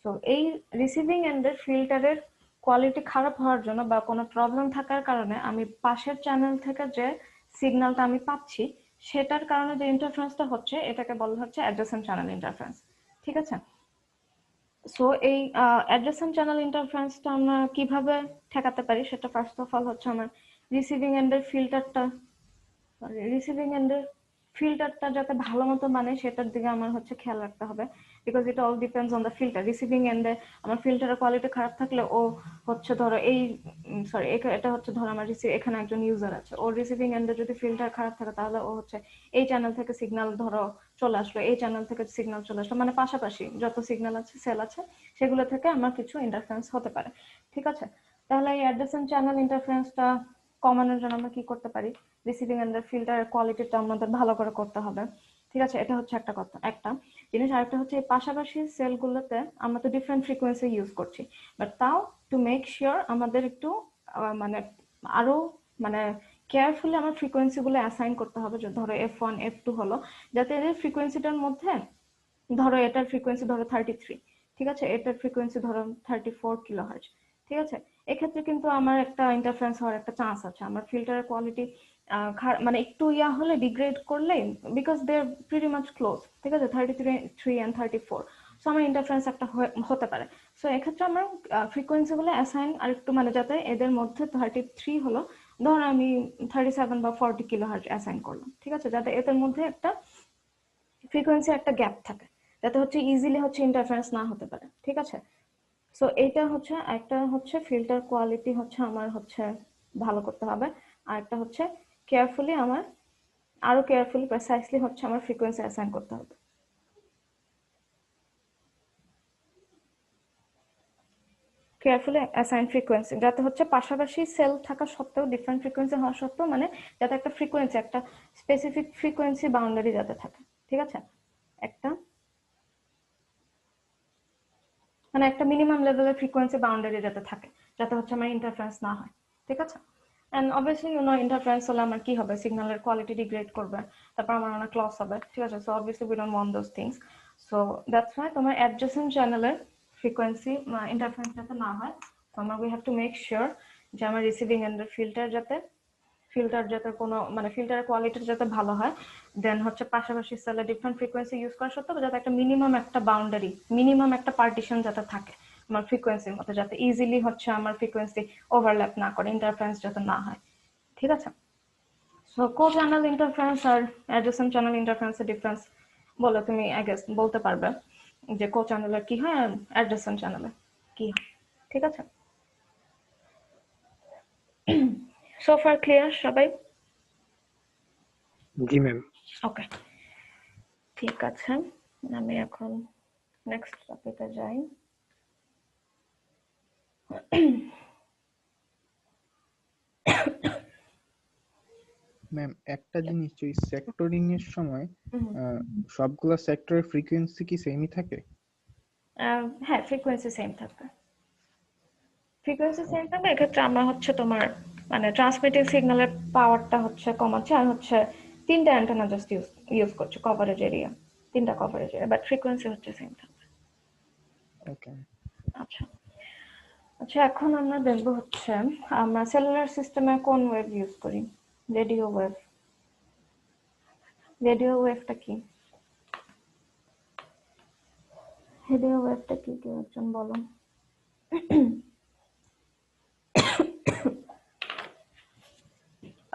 সো এই রিসিভিং এন্ডের ফিল্টারের কোয়ালিটি খারাপ হওয়ার জন্য বা কোনো প্রবলেম থাকার কারণে আমি পাশের চ্যানেল থেকে যে সিগন্যালটা আমি পাচ্ছি সেটার কারণে যে ইন্টারফারেন্সটা হচ্ছে এটাকে বলা হচ্ছে অ্যাডজেসেন্ট চ্যানেল ইন্টারফারেন্স, ঠিক আছে। সো এই অ্যাডজেসেন্ট চ্যানেল ইন্টারফারেন্সটা আমরা কিভাবে ঠেকাতে পারি, সেটা ফার্স্ট অফ অল হচ্ছে আমার রিসিভিং এন্ডের ফিল্টারটা, রিসিভিং এন্ডের ফিল্টারটা যাতে ভালো মতো মানে সেটার দিকে আমার হচ্ছে খেয়াল রাখতে হবে, because it all depends on the filter. Receiving এন্ডে আমার ফিল্টারের কোয়ালিটি খারাপ থাকলে ও হচ্ছে ধরো এই সরি এটা হচ্ছে ধরো আমার এখানে একজন ইউজার আছে, ওর রিসিভিং এন্ডে যদি ফিল্টার খারাপ থাকে তাহলে ও হচ্ছে এই চ্যানেল থেকে সিগন্যাল ধরো চলে আসলো, এই চ্যানেল থেকে সিগন্যাল চলে আসলো, মানে পাশাপাশি যত সিগন্যাল আছে সেল আছে সেগুলো থেকে আমার কিছু ইন্টারফারেন্স হতে পারে। ঠিক আছে, তাহলে এই অ্যাডজেসেন্ট চ্যানেল ইন্টারফারেন্সটা কমানোর জন্য আমরা কি করতে পারি, রিসিভিং এন্ডের ফিল্টারের কোয়ালিটিটা আমাদের ভালো করে করতে হবে। ঠিক আছে, এটা হচ্ছে একটা কথা, একটা জিনিস। আরেকটা হচ্ছে এই পাশাপাশি সেলগুলোতে আমরা তো ডিফারেন্ট ফ্রিকোয়েন্সি ইউজ করছি, বাট তাও টু মেক শিওর আমাদের একটু মানে আরো মানে কেয়ারফুলি আমার ফ্রিকোয়েন্সি গুলো অ্যাসাইন করতে হবে। যে ধরো F1 F2 হলো, যাতে এদের ফ্রিকোয়েন্সিটার মধ্যে ধরো এটার ফ্রিকোয়েন্সি ধরো 33, ঠিক আছে, এটার ফ্রিকোয়েন্সি ধরো 34 কিলোহার্জ। ঠিক আছে, এক্ষেত্রে কিন্তু আমার একটা ইন্টারফারেন্স হওয়ার একটা চান্স আছে। আমার ফিল্টারের কোয়ালিটি মানে একটু ইয়া হলে ডিগ্রেড করলে, because they are pretty much close, ঠিক আছে, 33 and 34, সো আমার ইন্টারফারেন্স একটা হতে পারে। সো এক্ষেত্রে আমার ফ্রিকোয়েন্সি গুলো অ্যাসাইন আর একটু মানে যাতে এদের মধ্যে 33 হলো, ধরো আমি 37 বা 40 কিলোহার্জ অ্যাসাইন করলাম। ঠিক আছে, যাতে এদের মধ্যে একটা ফ্রিকোয়েন্সি একটা গ্যাপ থাকে, যাতে হচ্ছে ইজিলি হচ্ছে ইন্টারফারেন্স না হতে পারে। ঠিক আছে, সো এইটা হচ্ছে একটা হচ্ছে ফিল্টার কোয়ালিটি হচ্ছে আমার হচ্ছে ভালো করতে হবে, আর একটা হচ্ছে কেয়ারফুলি আমার আরো কেয়ারফুলি প্রিসাইসলি হচ্ছে আমার ফ্রিকোয়েন্সি অ্যাসাইন করতে হবে। কেয়ারফুলি অ্যাসাইন ফ্রিকোয়েন্সি, যাতে হচ্ছে পাশাপাশি সেল থাকা সত্ত্বেও ডিফারেন্ট ফ্রিকোয়েন্সি হওয়া সত্ত্বেও মানে যাতে একটা ফ্রিকোয়েন্সি একটা স্পেসিফিক ফ্রিকোয়েন্সি বাউন্ডারি যাতে থাকে। ঠিক আছে, একটা মানে একটা মিনিমাম লেভেলের ফ্রিকোয়েন্সি বাউন্ডারি যাতে থাকে, যাতে হচ্ছে আমার ইন্টারফারেন্স না হয়। ঠিক আছে, and obviously you know interference হলে আমার কি হবে, সিগন্যালের কোয়ালিটি ডিগ্রেড করবে, তারপর আমার অনেক লস হবে। ঠিক আছে, so obviously we don't want those things. So that's why তোমার অ্যাডজেসেন্ট চ্যানেলের ফ্রিকোয়েন্সি ইন্টারফারেন্স যাতে না হয়, তো আমরা we have to make sure যে আমার রিসিভিং এন্ডের ফিল্টার যাতে কোনো মানে ফিল্টারের কোয়ালিটি যাতে ভালো হয়, দেন হচ্ছে পাশাপাশি সেলে ডিফারেন্ট ফ্রিকোয়েন্সি ইউজ করা সত্ত্বেও যাতে একটা মিনিমাম একটা বাউন্ডারি, মিনিমাম একটা পার্টিশন যাতে থাকে আমার ফ্রিকোয়েন্সির মধ্যে, যাতে ইজিলি হচ্ছে আমার ফ্রিকোয়েন্সি ওভারল্যাপ না করে, ইন্টারফারেন্স যাতে না হয়। ঠিক আছে, সো কো চ্যানেল ইন্টারফারেন্স আর অ্যাডজেসেন্ট চ্যানেল ইন্টারফারেন্সের ডিফারেন্স বলে তুমি আই গেস বলতে পারবে যে কো চ্যানেলের কি হয় আর অ্যাডজেসেন্ট চ্যানেলের কি হয়। ঠিক আছে, সো ফার ক্লিয়ার সবাই? জি ম্যাম। ওকে, ঠিক আছে, আমি এখন নেক্সট টপিকে যাই। ম্যাম একটা জিনিস, ওই সেক্টরিং এর সময় সবগুলা সেক্টরের ফ্রিকোয়েন্সি কি সেমই থাকে? হ্যাঁ, ফ্রিকোয়েন্সি সেম থাকবে, ফ্রিকোয়েন্সি সেম থাকবে। এক্ষেত্রে আমরা হচ্ছে তোমার মানে ট্রান্সমিটিং সিগন্যালের পাওয়ারটা হচ্ছে কমাচ্ছে, আর হচ্ছে 3টা অ্যান্টেনা জাস্ট ইউজ করছে কভারেজ এরিয়া, 3টা কভারেজ এরিয়া, বাট ফ্রিকোয়েন্সি হচ্ছে সেম থাকবে। ওকে। আচ্ছা আচ্ছা, এখন আমরা দেখবো হচ্ছে আমরা সেলুলার সিস্টেমে কোন ওয়েভ ইউজ করি, রেডিও ওয়েভ। রেডিও ওয়েভটা কি, রেডিও ওয়েভটা কি কেউ একজন বলো।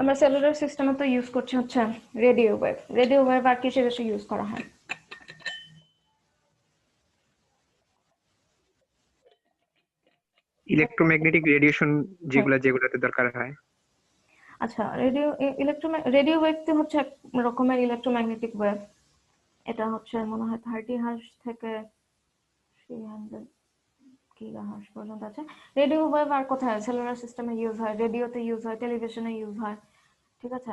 আমরা সেলুলার সিস্টেমে তো ইউজ করছি হচ্ছে রেডিও ওয়েভ। রেডিও ওয়েভ আর কিসে বেশি ইউজ করা হয়? ইলেকট্রোম্যাগনেটিক রেডিয়েশন যেগুলোতে দরকার হয়। আচ্ছা, রেডিও ওয়েভ হচ্ছে এক রকমের ইলেকট্রোম্যাগনেটিক ওয়েভ। এটা হচ্ছে মনে হয় 30 হার্জ থেকে 300 গিগাহার্জ পর্যন্ত আছে। রেডিও ওয়েভ আর কোথায় সেলুলার সিস্টেমে ইউজ হয়, রেডিওতে ইউজ হয়, টেলিভিশনে ইউজ হয়। ঠিক আছে,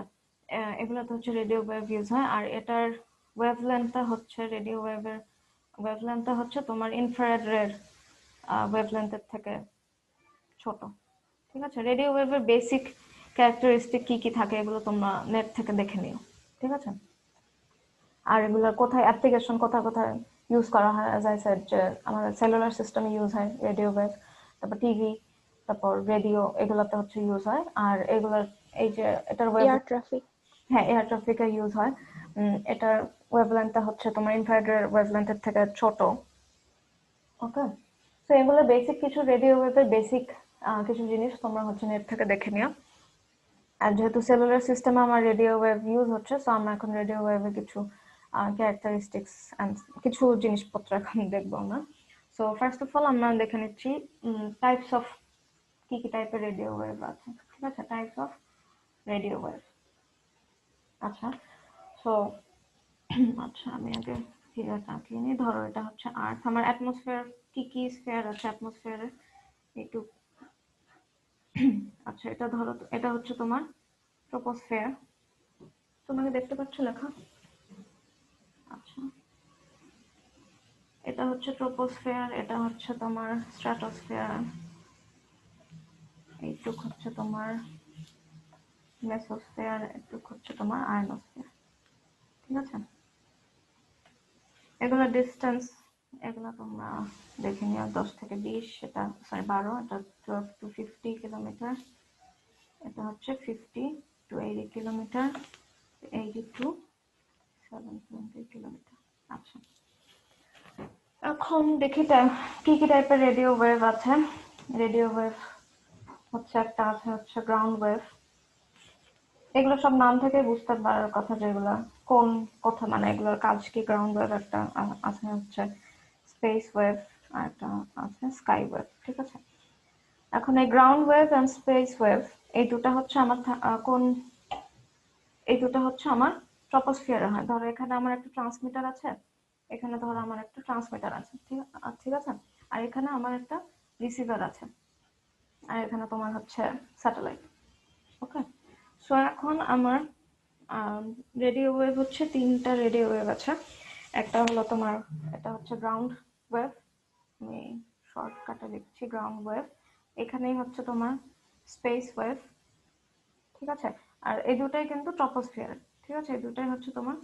এগুলোতে হচ্ছে রেডিও ওয়েভ ইউজ হয়। আর এটার ওয়েভলেন্থটা হচ্ছে রেডিও ওয়েভের ওয়েভলেন্থটা হচ্ছে তোমার ইনফ্রারেড রের ওয়েভলেন্থের থেকে ছোট। ঠিক আছে, রেডিও ওয়েভের বেসিক ক্যারেক্টারিস্টিক কি কি থাকে এগুলো তোমরা নেট থেকে দেখে নিও। ঠিক আছে, আর এগুলোর কোথায় অ্যাপ্লিকেশন কোথায় কোথায় ইউজ করা হয়, অ্যাজ আই সেড যে আমাদের সেলুলার সিস্টেমে ইউজ হয় রেডিও ওয়েভ, তারপর টিভি, তারপর রেডিও, এগুলোতে হচ্ছে ইউজ হয়। আর এগুলোর এই যে এটার ওয়েভ, এয়ার ট্রাফিক, হ্যাঁ এয়ার ট্রাফিকে ইউজ হয়। এটার ওয়েভলেন্থটা হচ্ছে তোমার ইনফ্রারেড ওয়েভলেন্থের থেকে ছোট। ওকে, তো এগুলো বেসিক কিছু রেডিও ওয়েভের বেসিক কিছু জিনিস তোমরা হচ্ছে নেট থেকে দেখে নিও। আর যেহেতু সেলুলার সিস্টেমে আমার রেডিও ওয়েভ ইউজ হচ্ছে, সো আমরা এখন রেডিও ওয়েভে কিছু ক্যারেক্টারিস্টিক্স অ্যান্ড কিছু জিনিসপত্র এখন দেখবো আমরা। সো ফার্স্ট অফ অল আমরা দেখে নিচ্ছি টাইপস অফ কি কি টাইপের রেডিও ওয়েভ আছে। ঠিক আছে, টাইপস অফ রেডিও ওয়েভ। আচ্ছা, সো আচ্ছা আমি আগে ফিগারটা আঁকিয়ে নিই। ধরো এটা হচ্ছে আর্থ, আমার অ্যাটমসফিয়ার কি কি স্ফিয়ার আছে অ্যাটমসফিয়ারে একটু। আচ্ছা এটা ধরো, এটা হচ্ছে তোমার ট্রপোস্ফিয়ার, তোমাকে দেখতে পাচ্ছ লেখা? আচ্ছা এটা হচ্ছে ট্রপোস্ফিয়ার, এটা হচ্ছে তোমার স্ট্র্যাটোস্ফিয়ার, এইটুক হচ্ছে তোমার মেসোস্ফিয়ার, এইটুক হচ্ছে তোমার আয়নোস্ফিয়ার। ঠিক আছে, এগুলো ডিস্টেন্স, এগুলো তোমরা দেখে নিও 10 থেকে 20, এটা সরি 12, এটা 12 to 50 কিলোমিটার, এটা হচ্ছে 50 to 80 কিলোমিটার, 80 to 720 কিলোমিটার। আচ্ছা এখন দেখি কি কি টাইপের রেডিও ওয়েভ আছে। রেডিও ওয়েভ হচ্ছে একটা আছে হচ্ছে গ্রাউন্ড ওয়েভ। এগুলো সব নাম থেকে বুঝতে পারার কথা যেগুলা কোন কথা, মানে এগুলোর কাজ কি। গ্রাউন্ড ওয়েভ একটা আছে হচ্ছে স্পেস ওয়েভ, আর একটা আছে স্কাই ওয়েভ। ঠিক আছে, এখন এই ground wave and space wave এই দুটো হচ্ছে আমার এই দুটো হচ্ছে আমার ট্রপোস্ফিয়ারে হয়। ধরো এখানে আমার একটা ট্রান্সমিটার আছে, এখানে ধরো আমার একটা ট্রান্সমিটার আছে, ঠিক আছে, আর এখানে আমার একটা রিসিভার আছে, আর এখানে তোমার হচ্ছে স্যাটেলাইট। ওকে, সো এখন আমার রেডিও ওয়েভ হচ্ছে তিনটা রেডিও ওয়েভ আছে। একটা হলো তোমার, এটা হচ্ছে গ্রাউন্ড ওয়েভ, আমি শর্টকাটে লিখছি গ্রাউন্ড ওয়েভ। এখানেই হচ্ছে তোমার স্পেস ওয়েভ। ঠিক আছে, আর এই দুটাই কিন্তু ট্রপোস্ফিয়ার। ঠিক আছে, এই দুটাই হচ্ছে তোমার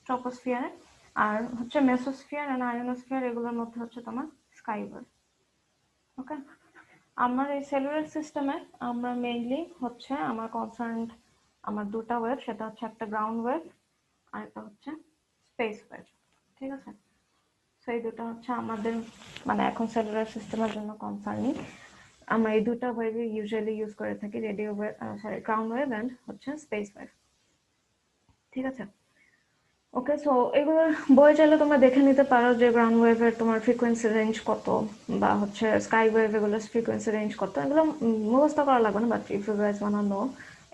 ট্রপোস্ফিয়ারে, আর হচ্ছে মেসোস্ফিয়ার এন্ড আয়নোস্ফিয়ার এগুলোর মধ্যে হচ্ছে তোমার স্কাই ওয়েভ। ওকে, আমার এই সেলুলার সিস্টেমে আমরা মেইনলি হচ্ছে আমার কনসার্ন আমার দুটা ওয়েভ, সেটা হচ্ছে একটা গ্রাউন্ড ওয়েভ আর একটা হচ্ছে স্পেস ওয়েভ। ঠিক আছে, সেই দুটো হচ্ছে আমাদের মানে এখন সেলুলার সিস্টেমের জন্য কনসার্নিং। আমরা এই দুটা ওয়েভ ইউজুয়ালি ইউজ করে থাকি, radio wave sorry ground wave and হচ্ছে স্পেস ওয়েভ। ঠিক আছে, ওকে, সো এগুলোর বই চাইলে তোমরা দেখে নিতে পারো যে গ্রাউন্ড ওয়েভের তোমার ফ্রিকোয়েন্সি রেঞ্জ কত, বা হচ্ছে স্কাই ওয়েভ এগুলোর ফ্রিকোয়েন্সি রেঞ্জ কত। এগুলো মুখস্থ করা লাগবে না, but if you guys wanna know,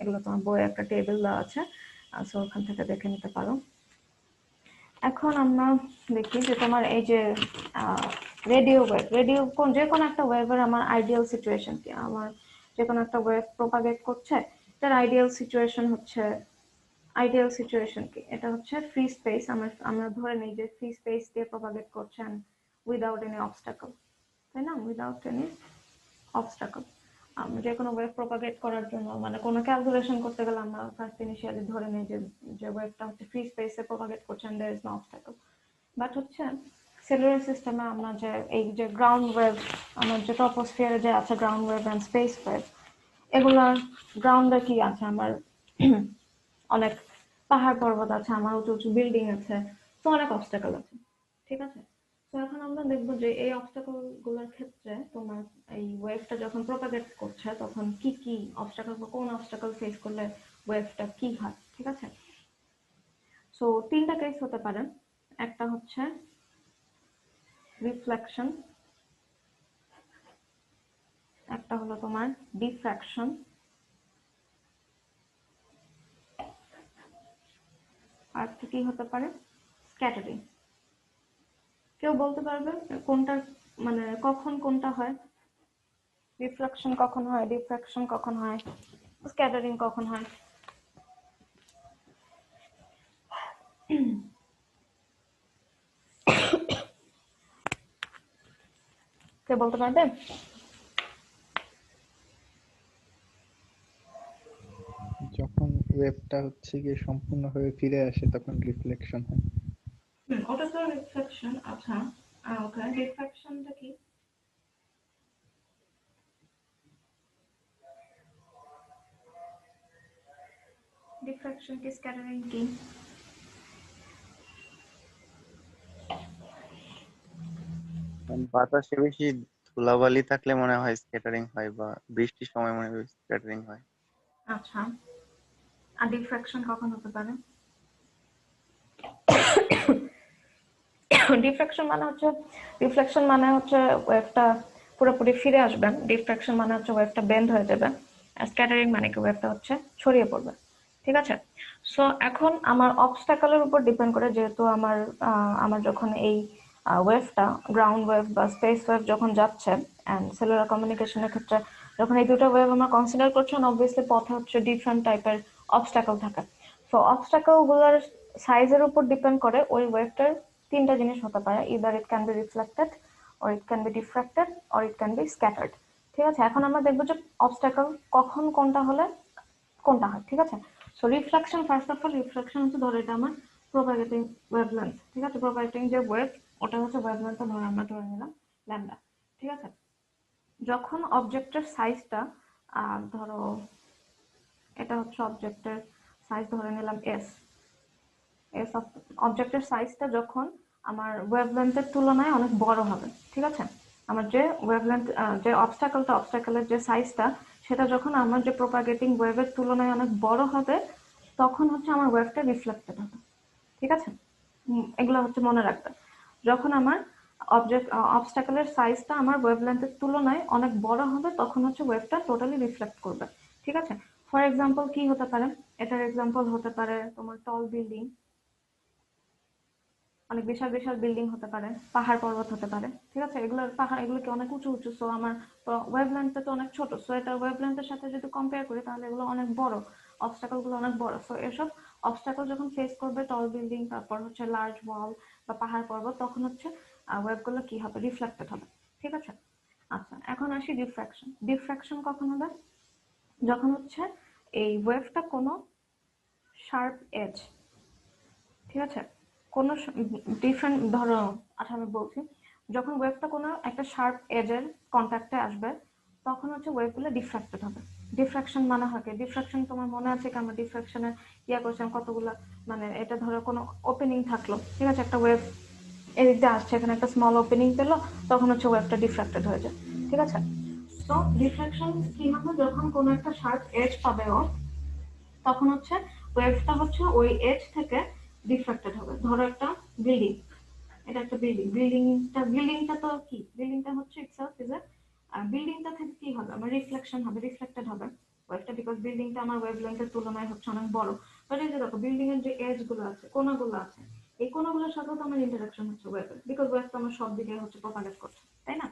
এগুলো তোমার বইয়ে একটা টেবিল দেওয়া আছে, সো ওখান থেকে দেখে নিতে পারো। এখন আমরা দেখি যে তোমার এই যে রেডিও ওয়েভ, যে কোনো একটা ওয়েভের আমার আইডিয়াল সিচুয়েশন কি। আমার যে কোনো একটা ওয়েভ প্রপাগেট করছে, তার আইডিয়াল সিচুয়েশন কি, এটা হচ্ছে ফ্রি স্পেস। আমরা ধরে নিই যে ফ্রি স্পেস দিয়ে প্রপাগেট করছেন উইদাউট এনি অবস্টাকল, তাই না? উইদাউট এনি অবস্টাকল যে কোনো ওয়েভ প্রপাগেট করার জন্য মানে কোনো ক্যালকুলেশন করতে গেলে আমরা ফার্স্ট ইনিশিয়ালি ধরে নিই যে ওয়েভটা হচ্ছে ফ্রি স্পেসে প্রপাগেট করছেন, there is no obstacle. But হচ্ছে সেলুলার সিস্টেমে আমরা যে এই যে গ্রাউন্ড ওয়েভ, আমার যে ট্রপোস্ফিয়ারে যে আছে ground wave and space wave, এগুলার গ্রাউন্ডে কি আছে, আমার অনেক পাহাড় পর্বত আছে, আমার উঁচু উঁচু বিল্ডিং আছে, তো অনেক অবস্টাকল আছে। ঠিক আছে, তো এখন আমরা দেখবো যে এই অবস্টাকল গুলোর ক্ষেত্রে তোমার এই ওয়েভটা যখন প্রপাগেট করছে তখন কি কি অবস্টাকল বা কোন অবস্টাকল ফেস করলে ওয়েভটা কি হয়। ঠিক আছে, সো তিনটা কেস হতে পারে। একটা হচ্ছে রিফ্লেকশন, একটা হলো তোমার ডিফ্র্যাকশন, আর কি হতে পারে স্ক্যাটারিং। কেউ বলতে পারবে কোনটা মানে কখন কোনটা হয়? রিফ্লেকশন কখন হয়, ডিফ্র্যাকশন কখন হয়, স্ক্যাটারিং কখন হয়? কে বলতে পারবে? যখন ওয়েভটা হচ্ছে গিয়ে সম্পূর্ণভাবে ফিরে আসে তখন রিফ্লেকশন হয়। ওটা তো রিফ্লেকশন। আচ্ছা, ওকে, ডিফ্র্যাকশনটা কি? ডিফ্র্যাকশন কি, স্ক্যাটারিং কি? বাতাসে বেশি ধুলাবালি থাকলে মনে হয় স্ক্যাটারিং হয়, বা বৃষ্টির সময় মনে হয় স্ক্যাটারিং হয়। আচ্ছা, আর ডিফ্রাকশন কখন হতে পারে? রিফ্লেকশন মানে হচ্ছে ওয়েভটা পুরোপুরি ফিরে আসবে, ডিফ্রাকশন মানে হচ্ছে ওয়েভটা বেন্ড হয়ে যাবে, আর স্ক্যাটারিং মানে কি ওয়েভটা হচ্ছে ছড়িয়ে পড়বে। ঠিক আছে, সো এখন আমার অবস্টাকলের উপর ডিপেন্ড করে, যেহেতু আমার যখন এই ওয়েভটা গ্রাউন্ড ওয়েভ বা স্পেস ওয়েভ যখন যাচ্ছে অ্যান্ড সেলুলার কমিউনিকেশনের ক্ষেত্রে যখন এই দুটো ওয়েভ আমরা কনসিডার করছি, অবভিয়াসলি পথে হচ্ছে ডিফারেন্ট টাইপের অবস্টাকল থাকে। সো অবস্টাকল গুলোর সাইজের উপর ডিপেন্ড করে ওই ওয়েভটার তিনটা জিনিস হতে পারে, either it can be reflected, or it can be diffracted, or it can be scattered. ঠিক আছে, এখন আমরা দেখবো যে অবস্টাকল কখন কোনটা হলে কোনটা হয়। ঠিক আছে, so reflection, first of all reflection হচ্ছে, ধরো এটা আমার প্রোপাগেটিং ওয়েভলেন্থ। ঠিক আছে, প্রোপাগেটিং যে ওয়েভ ওটা হচ্ছে ওয়েভলেন্থ, ধরো আমরা ধরে নিলাম ল্যাম্ডা। ঠিক আছে, যখন অবজেক্টের সাইজটা ধরো এটা হচ্ছে অবজেক্টের সাইজ, ধরে নিলাম এস অবজেক্টের সাইজটা যখন আমার ওয়েভলেন্থের তুলনায় অনেক বড় হবে। ঠিক আছে, আমার যে ওয়েভলেন্থ যে অবস্টাকলের যে সাইজটা সেটা যখন আমার যে প্রোপাগেটিং ওয়েভের তুলনায় অনেক বড় হবে, তখন হচ্ছে আমার ওয়েভটা রিফ্লেক্টেড হবে। ঠিক আছে, এগুলো হচ্ছে মনে রাখবে। যখন আমার অবস্টাকলের সাইজটা আমার ওয়েভলেন্থের তুলনায় অনেক বড় হবে, তখন হচ্ছে ওয়েভটা টোটালি রিফ্লেক্ট করবে। ঠিক আছে, ফর এক্সাম্পল কি হতে পারে, এটার এক্সাম্পল হতে পারে তোমার টল বিল্ডিং, অনেক বিশাল বিশাল বিল্ডিং হতে পারে, পাহাড় পর্বত হতে পারে। ঠিক আছে, এগুলো কি অনেক উঁচু উঁচু, সো আমার ওয়েভলেন্থটা তো অনেক ছোট, সো এটা ওয়েভলেন্থের সাথে যদি কম্পেয়ার করি তাহলে এগুলো অনেক বড়, অবস্টাকল গুলো অনেক বড়। সো এসব অবস্টাকল যখন ফেস করবে টল বিল্ডিং, তারপর হচ্ছে লার্জ ওয়াল বা পাহাড় পর্বত, তখন হচ্ছে ওয়েভ গুলো কি হবে, রিফ্লেক্টেড হবে। ঠিক আছে, আচ্ছা এখন আসি ডিফ্রাকশন। ডিফ্রাকশন কখন হবে, যখন হচ্ছে এই ওয়েভটা কোনো শার্প এজ, ঠিক আছে, কোনো ডিফারেন্ট, ধরো আচ্ছা আমি বলছি, যখন ওয়েভটা কোনো একটা শার্প এজের কন্ট্যাক্টে আসবে, তখন হচ্ছে ওয়েভগুলো ডিফ্রাক্টেড হবে। ডিফ্রাকশন মানে হয় কি, ডিফ্রাকশন তোমার মনে আছে কি, আমরা ডিফ্রাকশনের করছিলাম কতগুলো, মানে এটা ধরো কোনো ওপেনিং থাকলো, ঠিক আছে, একটা ওয়েভ এদিক দিয়ে আসছে, এখানে একটা স্মল ওপেনিং পেলো, তখন হচ্ছে ওয়েভটা ডিফ্রাক্টেড হয়ে যায়। ঠিক আছে, তো ডিফ্রাকশন কি হবে, যখন কোনো একটা শার্প এজ পাবে ও, তখন হচ্ছে ওয়েভটা হচ্ছে ওই এজ থেকে ডিফ্রাক্টেড হবে। ধরো একটা বিল্ডিং, এটা একটা বিল্ডিংটা তো কি, বিল্ডিংটা হচ্ছে ইটসেলফ ইজ এ বিল্ডিংটা থেকে কি হবে, আমার রিফ্লেকশন হবে, রিফ্লেক্টেড হবে ওয়েভটা, বিকজ বিল্ডিংটা আমার ওয়েভলেন্থের তুলনায় হচ্ছে অনেক বড়। বাট এই যে দেখো বিল্ডিং এর যে এজ গুলো আছে, কোনাগুলো আছে, এই কোনাগুলোর সাথেও তো আমার ইন্টারাকশন হচ্ছে ওয়েভের, বিকজ ওয়েভ তো আমার সব দিকে হচ্ছে প্রপাগেট করছে, তাই না?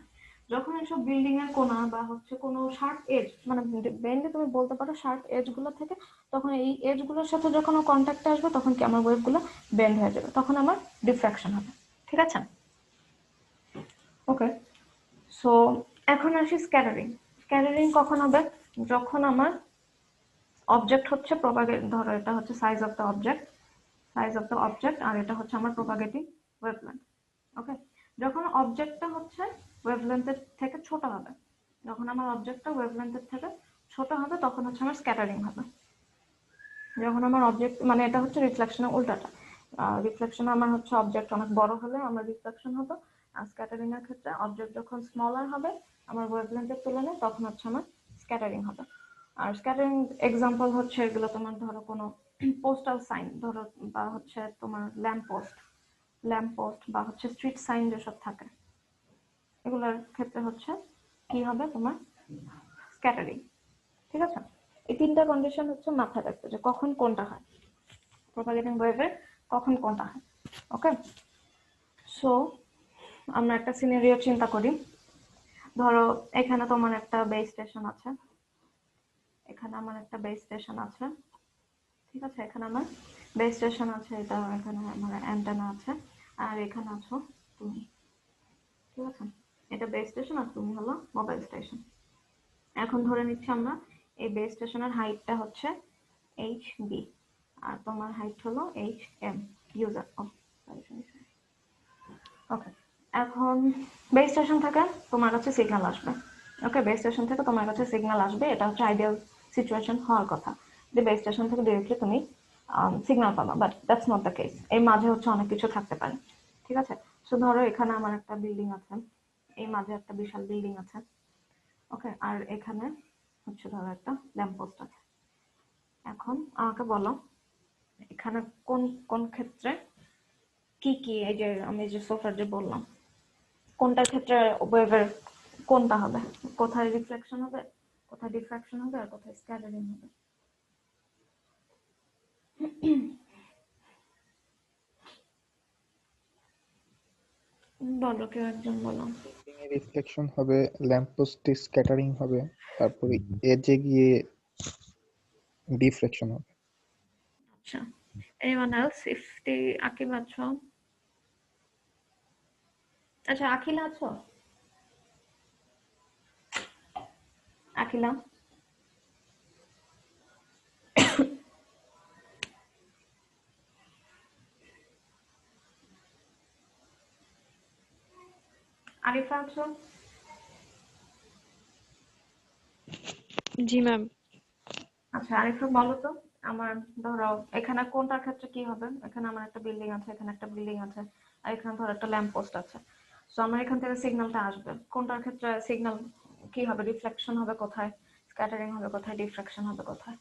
যখন এইসব বিল্ডিং এর কোনা বা হচ্ছে কোনো শার্প এজ, মানে মেইনলি তুমি বলতে পারো শার্প এজ গুলো থেকে, তখন এই এজ গুলোর সাথে যখন কন্ট্যাক্টে আসবে, তখন কি আমার ওয়েভ গুলো বেন্ড হয়ে যাবে, তখন আমার ডিফ্রাকশন হবে। ঠিক আছে, ওকে, সো এখন আসি স্ক্যাটারিং। স্ক্যাটারিং কখন হবে, যখন আমার অবজেক্ট হচ্ছে প্রপাগেট, ধরো এটা হচ্ছে সাইজ অফ দ্য অবজেক্ট, আর এটা হচ্ছে আমার প্রপাগেটিং ওয়েভলেন্থ। ওকে, যখন অবজেক্টটা হচ্ছে ওয়েভলেন্থের থেকে ছোট হবে, যখন আমার অবজেক্টটা ওয়েভলেন্থের থেকে ছোট হবে, তখন হচ্ছে আমার স্ক্যাটারিং হবে। যখন আমার অবজেক্ট, মানে এটা হচ্ছে রিফ্লেকশনের উল্টাটা, রিফ্লেকশন আমার হচ্ছে অবজেক্ট অনেক বড় হলে আমার রিফ্লেকশন হবে, আর স্ক্যাটারিং এর ক্ষেত্রে অবজেক্ট যখন স্মলার হবে আমার ওয়েভলেন্থের তুলনায়, তখন হচ্ছে আমার স্ক্যাটারিং হবে। আর স্ক্যাটারিং এক্সাম্পল হচ্ছে এগুলো তোমার, ধরো কোনো পোস্টাল সাইন, ধরো বা হচ্ছে তোমার ল্যাম্প পোস্ট বা হচ্ছে স্ট্রিট সাইন যেসব থাকে, এগুলোর ক্ষেত্রে হচ্ছে কি হবে, তোমার স্ক্যাটারিং। ঠিক আছে, এই তিনটা কন্ডিশন হচ্ছে মাথায় রাখতে, যে কখন কোনটা হয়, প্রপাগেটিং ওয়েভের কখন কোনটা হয়। ওকে, সো আমরা একটা সিনারিও চিন্তা করি, ধরো এখানে তোমার একটা বেস স্টেশন আছে, এখানে আমার একটা বেস স্টেশন আছে। ঠিক আছে, এখানে আমার বেস স্টেশন আছে, এটা এখানে আমার অ্যান্টেনা আছে, আর এখানে আছো তুমি। ঠিক আছে, এটা বেস স্টেশন আর তুমি হলো মোবাইল স্টেশন। এখন ধরে নিচ্ছি আমরা এই বেস স্টেশনের হাইটটা হচ্ছে HB, আর তোমার হাইট হলো HM ইউজার। ওকে, এখন বেস স্টেশন থেকে তোমার কাছে সিগন্যাল আসবে। ওকে, বেস স্টেশন থেকে তোমার কাছে সিগন্যাল আসবে, এটা হচ্ছে আইডিয়াল সিচুয়েশন হওয়ার কথা, যে বেস স্টেশন থেকে ডিরেক্টলি তুমি সিগন্যাল পাবা, but that's not the case, এর মাঝে হচ্ছে অনেক কিছু থাকতে পারে। ঠিক আছে, সো ধরো এখানে আমার একটা বিল্ডিং আছে, এই মাঝে একটা বিশাল বিল্ডিং আছে। ওকে, আর এখানে হচ্ছে ধরো একটা ল্যাম্প পোস্ট আছে। এখন আমাকে বলো এখানে কোন কোন ক্ষেত্রে কি কি, এই যে আমি যে সোফার যে বললাম, কোনটার ক্ষেত্রে ওয়েভের কোনটা হবে, কোথায় রিফ্লেকশন হবে, কোথায় ডিফ্রাকশন হবে, আর কোথায় স্ক্যাটারিং হবে? বলো, কেউ একজন বলো। রিফ্লেকশন হবে, ল্যাম্প পোস্টে স্ক্যাটারিং হবে, তারপরে এজে গিয়ে ডিফ্লেকশন হবে। আচ্ছা, এনিওয়ান এলস? ইফতি, আকিব আছো? আচ্ছা, আখিলা আছো? আখিলা? আরিফা আছো? জি ম্যাম। আচ্ছা, আরিফা বলো তো, আমার ধরো এখানে কোনটার ক্ষেত্রে কি হবে, এখানে আমার একটা বিল্ডিং আছে, এখানে একটা বিল্ডিং আছে, আর এখানে ধরো একটা ল্যাম্প পোস্ট আছে। সো আমার এখান থেকে সিগন্যালটা আসবে, কোনটার ক্ষেত্রে সিগন্যাল কি হবে, রিফ্লেকশন হবে কোথায়, স্ক্যাটারিং হবে কোথায়, ডিফ্রাকশন হবে কোথায়?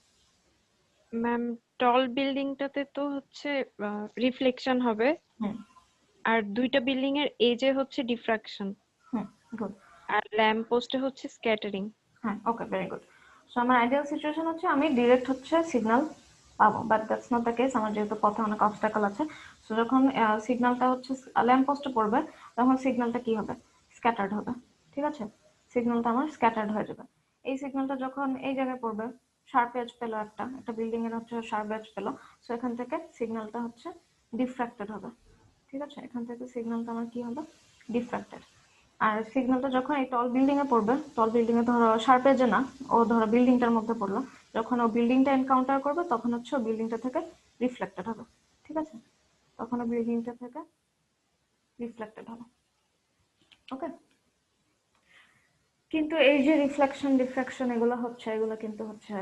ম্যাম টল বিল্ডিংটাতে তো হচ্ছে রিফ্লেকশন হবে, হুম আর দুইটা বিল্ডিং এর এজে হচ্ছে ডিফ্রাকশন, হুম, গুড। আর ল্যাম্প পোস্টে হচ্ছে স্ক্যাটারিং। হ্যাঁ, ওকে, ভেরি গুড। সো আমার আইডিয়াল সিচুয়েশন হচ্ছে আমি ডিরেক্ট হচ্ছে সিগন্যাল পাবো, but that's not the case. আমার যেহেতু পথে অনেক অবস্টাকল আছে, সো যখন সিগন্যালটা হচ্ছে ল্যাম্প পোস্টে পড়বে, তখন সিগন্যালটা কি হবে, স্ক্যাটার্ড হবে। ঠিক আছে, সিগন্যালটা আমার স্ক্যাটার্ড হয়ে যাবে। এই সিগন্যালটা যখন এই জায়গায় পড়বে, শার্প এজ পেলো, একটা একটা বিল্ডিং এর হচ্ছে শার্প এজ পেলো, সো এখান থেকে সিগন্যালটা হচ্ছে ডিফ্র্যাক্টেড হবে। ঠিক আছে, এখান থেকে সিগন্যালটা আমার কি হবে, ডিফ্র্যাক্টেড। আর সিগন্যালটা যখন এই টল বিল্ডিং এ পড়বে, টল বিল্ডিং এ ধরো শার্প এজে না, ও ধরো বিল্ডিংটার মধ্যে পড়লো, যখন ও বিল্ডিংটা এনকাউন্টার করবে তখন হচ্ছে ও বিল্ডিংটা থেকে রিফ্লেক্টেড হবে। ঠিক আছে, তখন ও বিল্ডিংটা থেকে রিফ্লেক্টেড হবে। ওকে, কিন্তু এই যে রিফ্লেকশন ডিফ্রাকশন এগুলো হচ্ছে, এগুলো কিন্তু হচ্ছে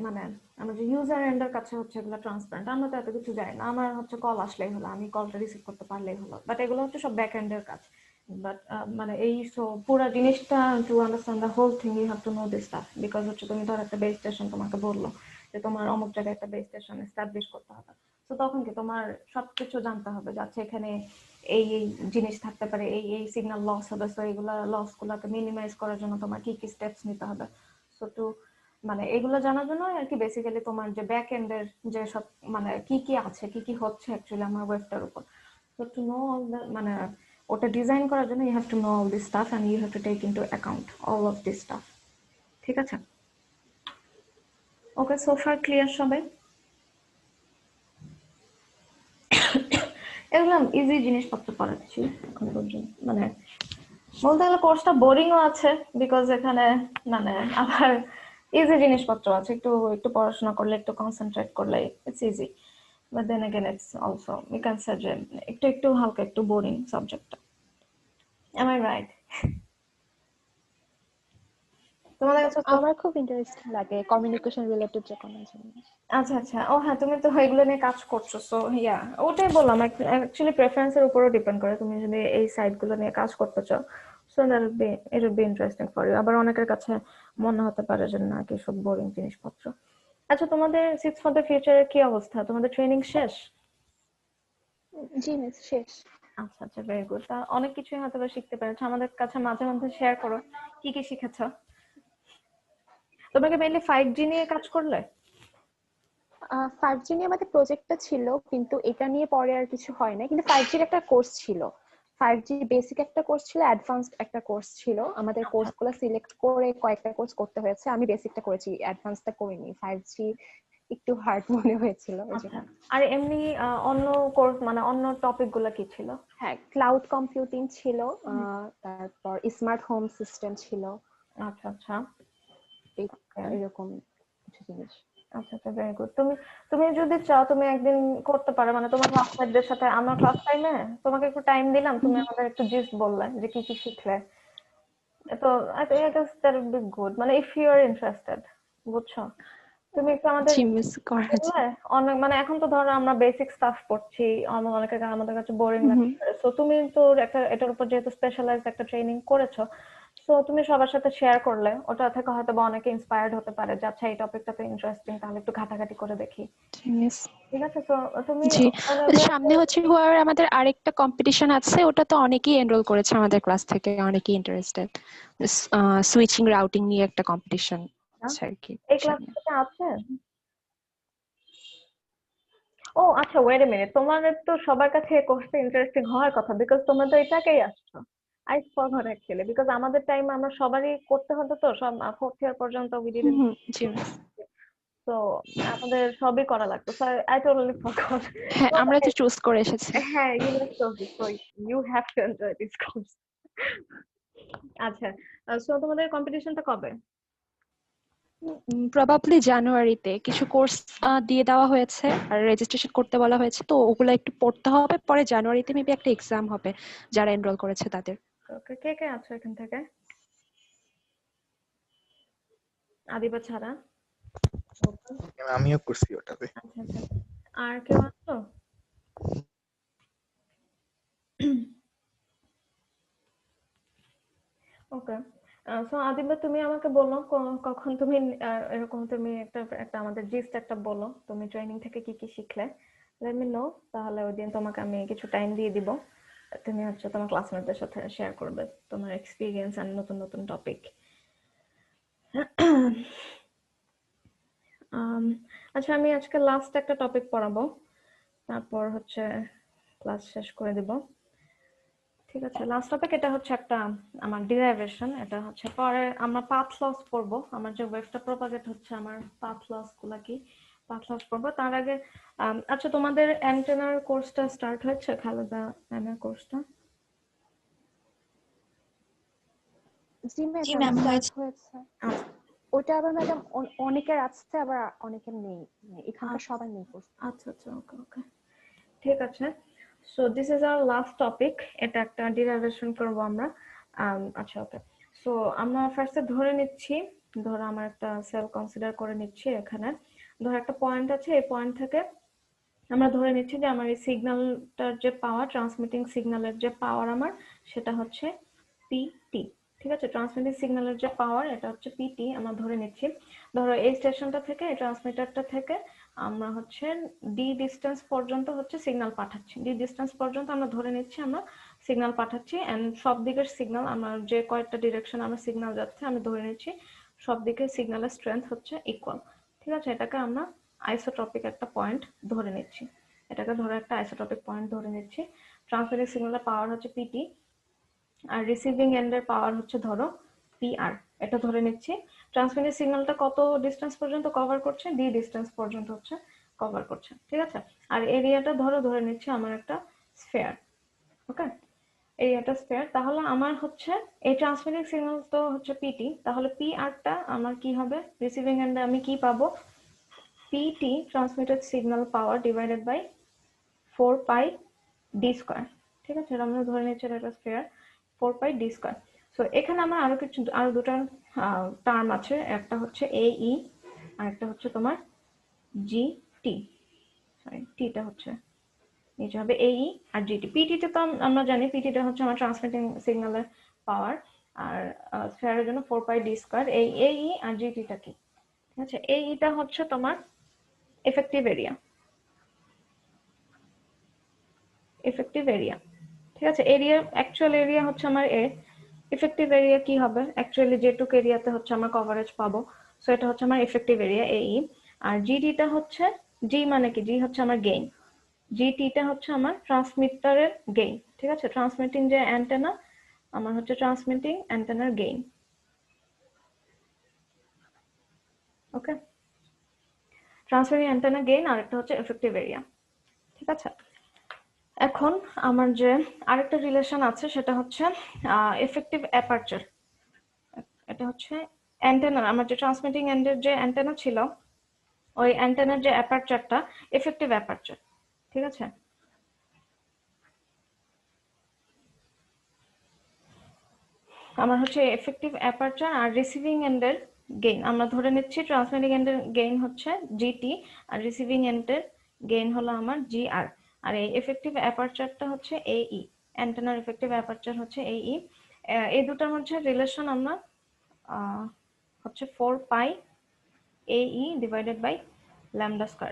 মানে আমার যে ইউজার এন্ডের কাছে হচ্ছে এগুলো ট্রান্সপারেন্ট, আমরা তো এত কিছু জানি না। আমার হচ্ছে কল আসলেই হলো, আমি কলটা রিসিভ করতে পারলেই হলো, বাট এগুলো হচ্ছে সব ব্যাক এন্ডের কাজ। বাট মানে এই পুরো জিনিসটা, to understand the whole thing you have to know this stuff, because হচ্ছে তুমি ধর একটা বেস স্টেশন তোমাকে বললো যে তোমার অমুক জায়গায় একটা বেস স্টেশন এস্টাবলিশ করতে হবে, তো তখন কি তোমার সবকিছু জানতে হবে, যাচ্ছে এখানে এই এই জিনিস থাকতে পারে, এই এই সিগন্যাল লস হবে, সো এইগুলা লস গুলাকে মিনিমাইজ করার জন্য তোমার কি কি স্টেপস নিতে হবে। সো টু মানে এগুলো জানার জন্য আর কি বেসিক্যালি তোমার যে ব্যাক এন্ডের যে সব মানে কি কি আছে, কি কি হচ্ছে অ্যাকচুয়ালি আমার ওয়েবটার উপর, so to know all the মানে ওটা ডিজাইন করার জন্য you have to know all this stuff and you have to take into account all of this stuff. ঠিক আছে, ওকে, সো ফার ক্লিয়ার সবাই? এগুলো ইজি জিনিসপত্র পড়াচ্ছি এখন পর্যন্ত, মানে বলতে গেলে কোর্সটা বোরিংও আছে, বিকজ এখানে মানে আবার ইজি জিনিসপত্র আছে, একটু একটু পড়াশোনা করলে, একটু কনসেন্ট্রেট করলে it's easy, but then again it's also we can say যে একটু একটু হালকা একটু বোরিং সাবজেক্টটা। Am I right? তোমাদের কাছে আমার খুব ইন্টারেস্টিং লাগে কমিউনিকেশন রিলেটেড যে কোনো জিনিস। আচ্ছা আচ্ছা, ও হ্যাঁ, তুমি তো এগুলো নিয়ে কাজ করছো, সো ইয়া ওটাই বললাম, অ্যাকচুয়ালি প্রেফারেন্সের উপরও ডিপেন্ড করে, তুমি যদি এই সাইটগুলো নিয়ে কাজ করতে চাও, so it will be interesting for you. আবার অনেকের কাছে মনে হতে পারে যে না, কি সব বোরিং জিনিসপত্র। আচ্ছা, তোমাদের সিক্স ফর দ্য ফিউচারের কি অবস্থা, তোমাদের ট্রেনিং শেষ? জি মিস, শেষ। আচ্ছা আচ্ছা, ভেরি গুড। তা অনেক কিছুই হয়তো বা শিখতে পেরেছো, আমাদের কাছে মাঝে মধ্যে শেয়ার করো কি কি শিখেছো। তোমাকে মেইনলি 5G নিয়ে কাজ করলে? 5G নিয়ে আমাদের প্রজেক্টটা ছিল, কিন্তু এটা নিয়ে পরে আর কিছু হয় না। কিন্তু 5G এর একটা কোর্স ছিল, 5G বেসিক একটা কোর্স ছিল, অ্যাডভান্সড একটা কোর্স ছিল। আমাদের কোর্সগুলো সিলেক্ট করে কয়েকটা কোর্স করতে হয়েছে। আমি বেসিকটা করেছি, অ্যাডভান্সটা করিনি। 5G একটু হার্ড মনে হয়েছিল এই আচ্ছা, জন্য। আর এমনি অন্য কোর্স মানে অন্য টপিক গুলো কি ছিল? হ্যাঁ, ক্লাউড কম্পিউটিং ছিল, তারপর স্মার্ট হোম সিস্টেম ছিল, আচ্ছা আচ্ছা, এরকম কিছু জিনিস। আচ্ছা আচ্ছা, ভেরি গুড। তুমি তুমি যদি চাও তুমি একদিন করতে পারো, মানে তোমার ক্লাসমেটদের সাথে আমার ক্লাস টাইমে তোমাকে একটু টাইম দিলাম, তুমি আমাদের একটু জিস্ট বললে যে কি কি শিখলে, তো I guess that would be good, মানে ইফ ইউ আর ইন্টারেস্টেড, বুঝছো? তুমি একটু আমাদের জি মিস, করা বললে যায়। অনেক, মানে এখন তো ধরো আমরা বেসিক স্টাফ পড়ছি, আমাদের কাছে বোরিং হুম। লাগতে পারে, সো তুমি তো একটা এটার উপর যেহেতু স্পেশালাইজড একটা ট্রেনিং করেছো, সো তুমি সবার সাথে শেয়ার করলে ওটা থেকে হয়তো বা অনেকে ইন্সপায়ার্ড হতে পারে যে আচ্ছা এই টপিকটা তো ইন্টারেস্টিং, তাহলে একটু ঘাটাঘাটি করে দেখি। Yes. ঠিক আছে, তো তুমি জি, অনলাইনে সামনে হচ্ছে হুয়ার আমাদের আরেকটা কম্পিটিশন আছে, ওটা তো অনেকেই এনরোল করেছে আমাদের ক্লাস থেকে, অনেকেই ইন্টারেস্টেড। সুইচিং রাউটিং নিয়ে একটা কম্পিটিশন আছে আর কি এই ক্লাস সামনে। থেকে আছে? ও আচ্ছা, ওয়েট এ মিনিট, তোমাদের তো সবার কাছে এই কোর্সটা ইন্টারেস্টিং হওয়ার কথা, বিকজ তোমরা তো এটাকেই আসছো। আই ফরগট অ্যাকচুয়ালি, বিকজ আমাদের টাইমে আমরা সবারই করতে হতো, তো সব 4th ইয়ার পর্যন্ত উই ডিডন্ট, জি তো আমাদের সবই করা লাগতো। So I totally forgot. হ্যাঁ, আমরা তো চুজ করে এসেছি। হ্যাঁ, you have to enjoy this course. আচ্ছা, সো তোমাদের কম্পিটিশনটা কবে? প্রবাবলি জানুয়ারিতে কিছু কোর্স দিয়ে দেওয়া হয়েছে আর রেজিস্ট্রেশন করতে বলা হয়েছে, তো ওগুলো একটু পড়তে হবে, পরে জানুয়ারিতে মেবি একটা এক্সাম হবে যারা এনরোল করেছে তাদের। ওকে, কে কে আছো এখান থেকে? আদিবা ছাড়া? আমিও করছি ওটাতে। আচ্ছা আচ্ছা, আর কেউ আছো? ওকে, সো আদিবা তুমি আমাকে বলো কখন তুমি এরকম তুমি একটা আমাদের জিস্ট একটা বলো, তুমি ট্রেনিং থেকে কি কি শিখলে, লেট মি নো, তাহলে ওই দিন তোমাকে আমি কিছু টাইম দিয়ে দিব, তুমি হচ্ছে তোমার ক্লাসমেটদের সাথে শেয়ার করবে তোমার এক্সপিরিয়েন্স আর নতুন নতুন টপিক। আচ্ছা, আমি আজকে লাস্ট একটা টপিক পড়াবো, তারপর হচ্ছে ক্লাস শেষ করে দিব। ঠিক আছে, লাস্ট টপিক এটা হচ্ছে একটা আমার ডিরাইভেশন, এটা হচ্ছে পরে আমরা পাথ লস পড়বো, আমার যে ওয়েভটা প্রপাগেট হচ্ছে আমার পাথ লস গুলা কি, পাথ লস পড়বো। তার আগে আচ্ছা, তোমাদের অ্যান্টেনার কোর্সটা স্টার্ট হয়েছে, খালেদা ম্যামের কোর্সটা? জি জি ম্যাম, ম্যাম স্টার্ট হয়েছে। হয়েছে। আচ্ছা ওটা আবার ম্যাডাম অনেকের আছে, আবার অনেকের নেই, মানে এখানকার সবার নেই কোর্স। আচ্ছা আচ্ছা, ওকে ওকে, ঠিক আছে। So this is our last topic, এটা একটা ডিরাইভেশন করব আমরা। আচ্ছা ওকে, সো আমরা ফার্স্টে ধরে নিচ্ছি, ধরো আমার একটা সেল কনসিডার করে নিচ্ছি, এখানে ধরো একটা পয়েন্ট আছে, এই পয়েন্ট থেকে আমরা ধরে নিচ্ছি যে আমার এই সিগন্যালটার যে পাওয়ার, ট্রান্সমিটিং সিগন্যালের যে পাওয়ার আমার, সেটা হচ্ছে পিটি। ঠিক আছে, ট্রান্সমিটিং সিগন্যালের যে পাওয়ার এটা হচ্ছে পিটি, আমরা ধরে নিচ্ছি। ধরো এই স্টেশনটা থেকে, এই ট্রান্সমিটারটা থেকে আমরা হচ্ছে ডি ডিস্টেন্স পর্যন্ত হচ্ছে সিগন্যাল পাঠাচ্ছি, ডি ডিস্টেন্স পর্যন্ত আমরা ধরে নিচ্ছি আমরা সিগন্যাল পাঠাচ্ছি, এন্ড সব দিকের সিগন্যাল, আমার যে কয়েকটা ডিরেকশন আমার সিগন্যাল যাচ্ছে আমি ধরে নিচ্ছি সব দিকের সিগন্যালের স্ট্রেংথ হচ্ছে ইকুয়াল। ঠিক আছে, এটাকে আমরা আইসোট্রপিক একটা পয়েন্ট ধরে নিচ্ছি, এটাকে ধরে একটা আইসোট্রপিক পয়েন্ট ধরে নিচ্ছি। ট্রান্সমিটিং সিগন্যালের পাওয়ার হচ্ছে পিটি, আর রিসিভিং এন্ডের পাওয়ার হচ্ছে ধরো পিআর, এটা ধরে নিচ্ছি। ট্রান্সমিটিং সিগন্যালটা কত ডিস্টেন্স পর্যন্ত কভার করছে, ডি ডিস্টেন্স পর্যন্ত হচ্ছে কভার করছে। ঠিক আছে, আর এরিয়াটা ধরে নিচ্ছি আমার একটা স্ফেয়ার। ওকে, এরিয়াটা স্ফেয়ার, তাহলে আমার হচ্ছে এই ট্রান্সমিটিং সিগন্যাল তো হচ্ছে পিটি, তাহলে পিআরটা আমার কি হবে, রিসিভিং এন্ডে আমি কি পাবো, PT transmitted signal power divided by 4 pi d square। ঠিক আছে, এটা আমরা ধরে নিচ্ছি এটা square 4 pi d square। So এখানে আমার আরো দুটো টার্ম আছে, একটা হচ্ছে AE আর একটা হচ্ছে তোমার GT, সরি টিটা হচ্ছে নিচে হবে AE আর GT। PT টা তো আমরা জানি, PT টা হচ্ছে আমার ট্রান্সমিটিং সিগন্যালের পাওয়ার, আর স্কয়ারের জন্য 4 pi d square। এই AE আর GT টা কি, ঠিক আছে, AE টা হচ্ছে তোমার এফেক্টিভ এরিয়া, এফেক্টিভ এরিয়া। ঠিক আছে, এরিয়া অ্যাকচুয়াল এরিয়া হচ্ছে আমার এ, এফেক্টিভ এরিয়া কি হবে, অ্যাকচুয়ালি যেটুক এরিয়াতে হচ্ছে আমার কভারেজ পাবো, সো এটা হচ্ছে আমার এফেক্টিভ এরিয়া এই। আর জিডিটা হচ্ছে, জি মানে কি, জি হচ্ছে আমার গেইন, জিটিটা হচ্ছে আমার ট্রান্সমিটারের গেইন। ঠিক আছে, ট্রান্সমিটিং যে অ্যান্টেনা আমার হচ্ছে ট্রান্সমিটিং অ্যান্টেনার গেইন। ওকে, ট্রান্সমিটিং অ্যান্টেনা গেইন আর একটা হচ্ছে এফেক্টিভ এরিয়া। ঠিক আছে, এখন আমার যে আরেকটা রিলেশন আছে সেটা হচ্ছে এফেক্টিভ অ্যাপারচার, এটা হচ্ছে অ্যান্টেনার, আমার যে ট্রান্সমিটিং এন্ডের যে অ্যান্টেনা ছিল ওই অ্যান্টেনার যে অ্যাপারচারটা এফেক্টিভ অ্যাপারচার। ঠিক আছে, আমার হচ্ছে এফেক্টিভ অ্যাপারচার আর রিসিভিং এন্ডের গেইন আমরা ধরে নিচ্ছি, ট্রান্সমিটিং এন্ডের গেইন হচ্ছে জিটি আর রিসিভিং এন্ডের গেইন হলো আমার জিআর, আর এই এফেক্টিভ অ্যাপারচারটা হচ্ছে এই, অ্যান্টেনার এফেক্টিভ অ্যাপারচার হচ্ছে এই। এই দুটার মধ্যে রিলেশন আমরা হচ্ছে 4 pi AE divided by lambda square.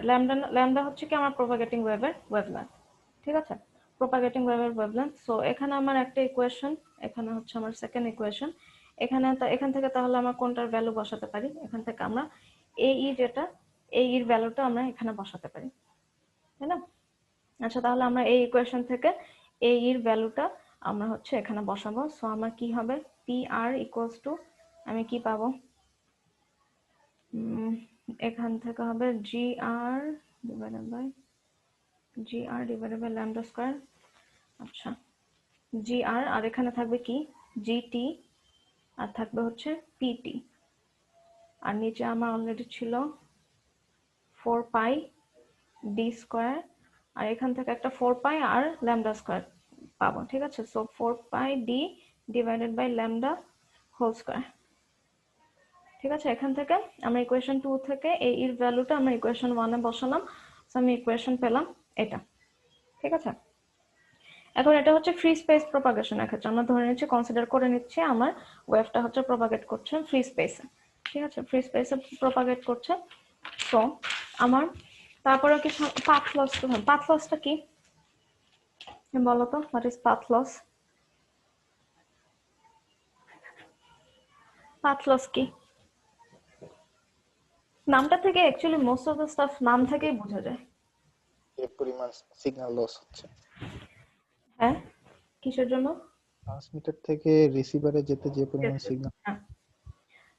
Lambda হচ্ছে কি আমার প্রপাগেটিং ওয়েভের ওয়েভলেন্থ, ঠিক আছে, প্রপাগেটিং ওয়েভের ওয়েভলেন্থ। সো এখানে আমার একটা ইকুয়েশন, এখানে হচ্ছে আমার সেকেন্ড ইকুয়েশন। এখান থেকে তাহলে আমরা কোনটার ভ্যালু বসাতে পারি? এখান থেকে আমরা AE যেটা, AE এর ভ্যালুটা আমরা এখানে বসাতে পারি, তাই না? আচ্ছা, তাহলে আমরা এই ইকুয়েশন থেকে AE এর ভ্যালুটা আমরা হচ্ছে এখানে বসাবো। সো আমার কি হবে? PR ইকুয়ালস টু, আমি কি পাবো? এখান থেকে হবে GR divided by lambda square. আচ্ছা, GR আর এখানে থাকবে কি GT আর থাকবে হচ্ছে PT, আর নিচে আমার অলরেডি ছিল 4 পাই D স্কয়ার, আর এখান থেকে একটা 4 পাই আর ল্যামডা স্কয়ার পাবো, ঠিক আছে। So 4 pi D divided by lambda whole square, ঠিক আছে। এখান থেকে আমরা ইকুয়েশন 2 থেকে এই এর ভ্যালুটা আমরা ইকুয়েশন 1 এ বসালাম। সো আমি ইকুয়েশন পেলাম এটা, ঠিক আছে। এখন এটা হচ্ছে ফ্রি স্পেস প্রপাগেশনের ক্ষেত্রে আমরা ধরে নিচ্ছি, কনসিডার করে নিচ্ছি আমার ওয়েভটা হচ্ছে প্রপাগেট করছে ফ্রি স্পেসে, ঠিক আছে, ফ্রি স্পেসে প্রপাগেট করছে। সো আমার তারপরে কি পাথ লস, পাথ লসটা কি বলো তো? What is path loss? Path loss কি? নামটা থেকে actually most of the stuff নাম থেকেই বোঝা যায়। যে পরিমাণ সিগন্যাল লস হচ্ছে, হ্যাঁ, কিসের জন্য? ট্রান্সমিটার থেকে রিসিভারে যেতে যে পরিমাণ signal.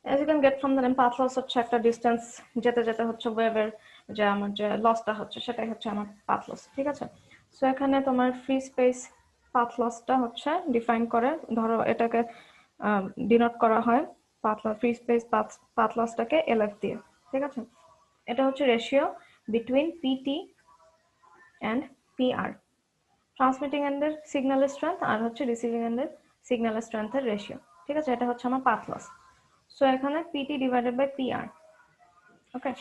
As you can get from the name, path loss হচ্ছে একটা ডিসটেন্স যেতে যেতে হচ্ছে ওয়েভের যে আমার যে লসটা হচ্ছে সেটাই হচ্ছে আমার পাথ লস, ঠিক আছে। সো এখানে তোমার ফ্রি স্পেস পাথ লসটা হচ্ছে ডিফাইন করে, ধরো এটাকে ডিনোট করা হয় path loss, free space path লসটাকে LF দিয়ে, ঠিক আছে। এটা হচ্ছে ratio between PT and PR, transmitting এন্ডের সিগন্যালের স্ট্রেংথ আর হচ্ছে রিসিভিং এন্ডের সিগন্যালের স্ট্রেংথের রেশিও, ঠিক আছে। এটা হচ্ছে আমার পাথ লস। সো এখানে PT divided by PR, okay.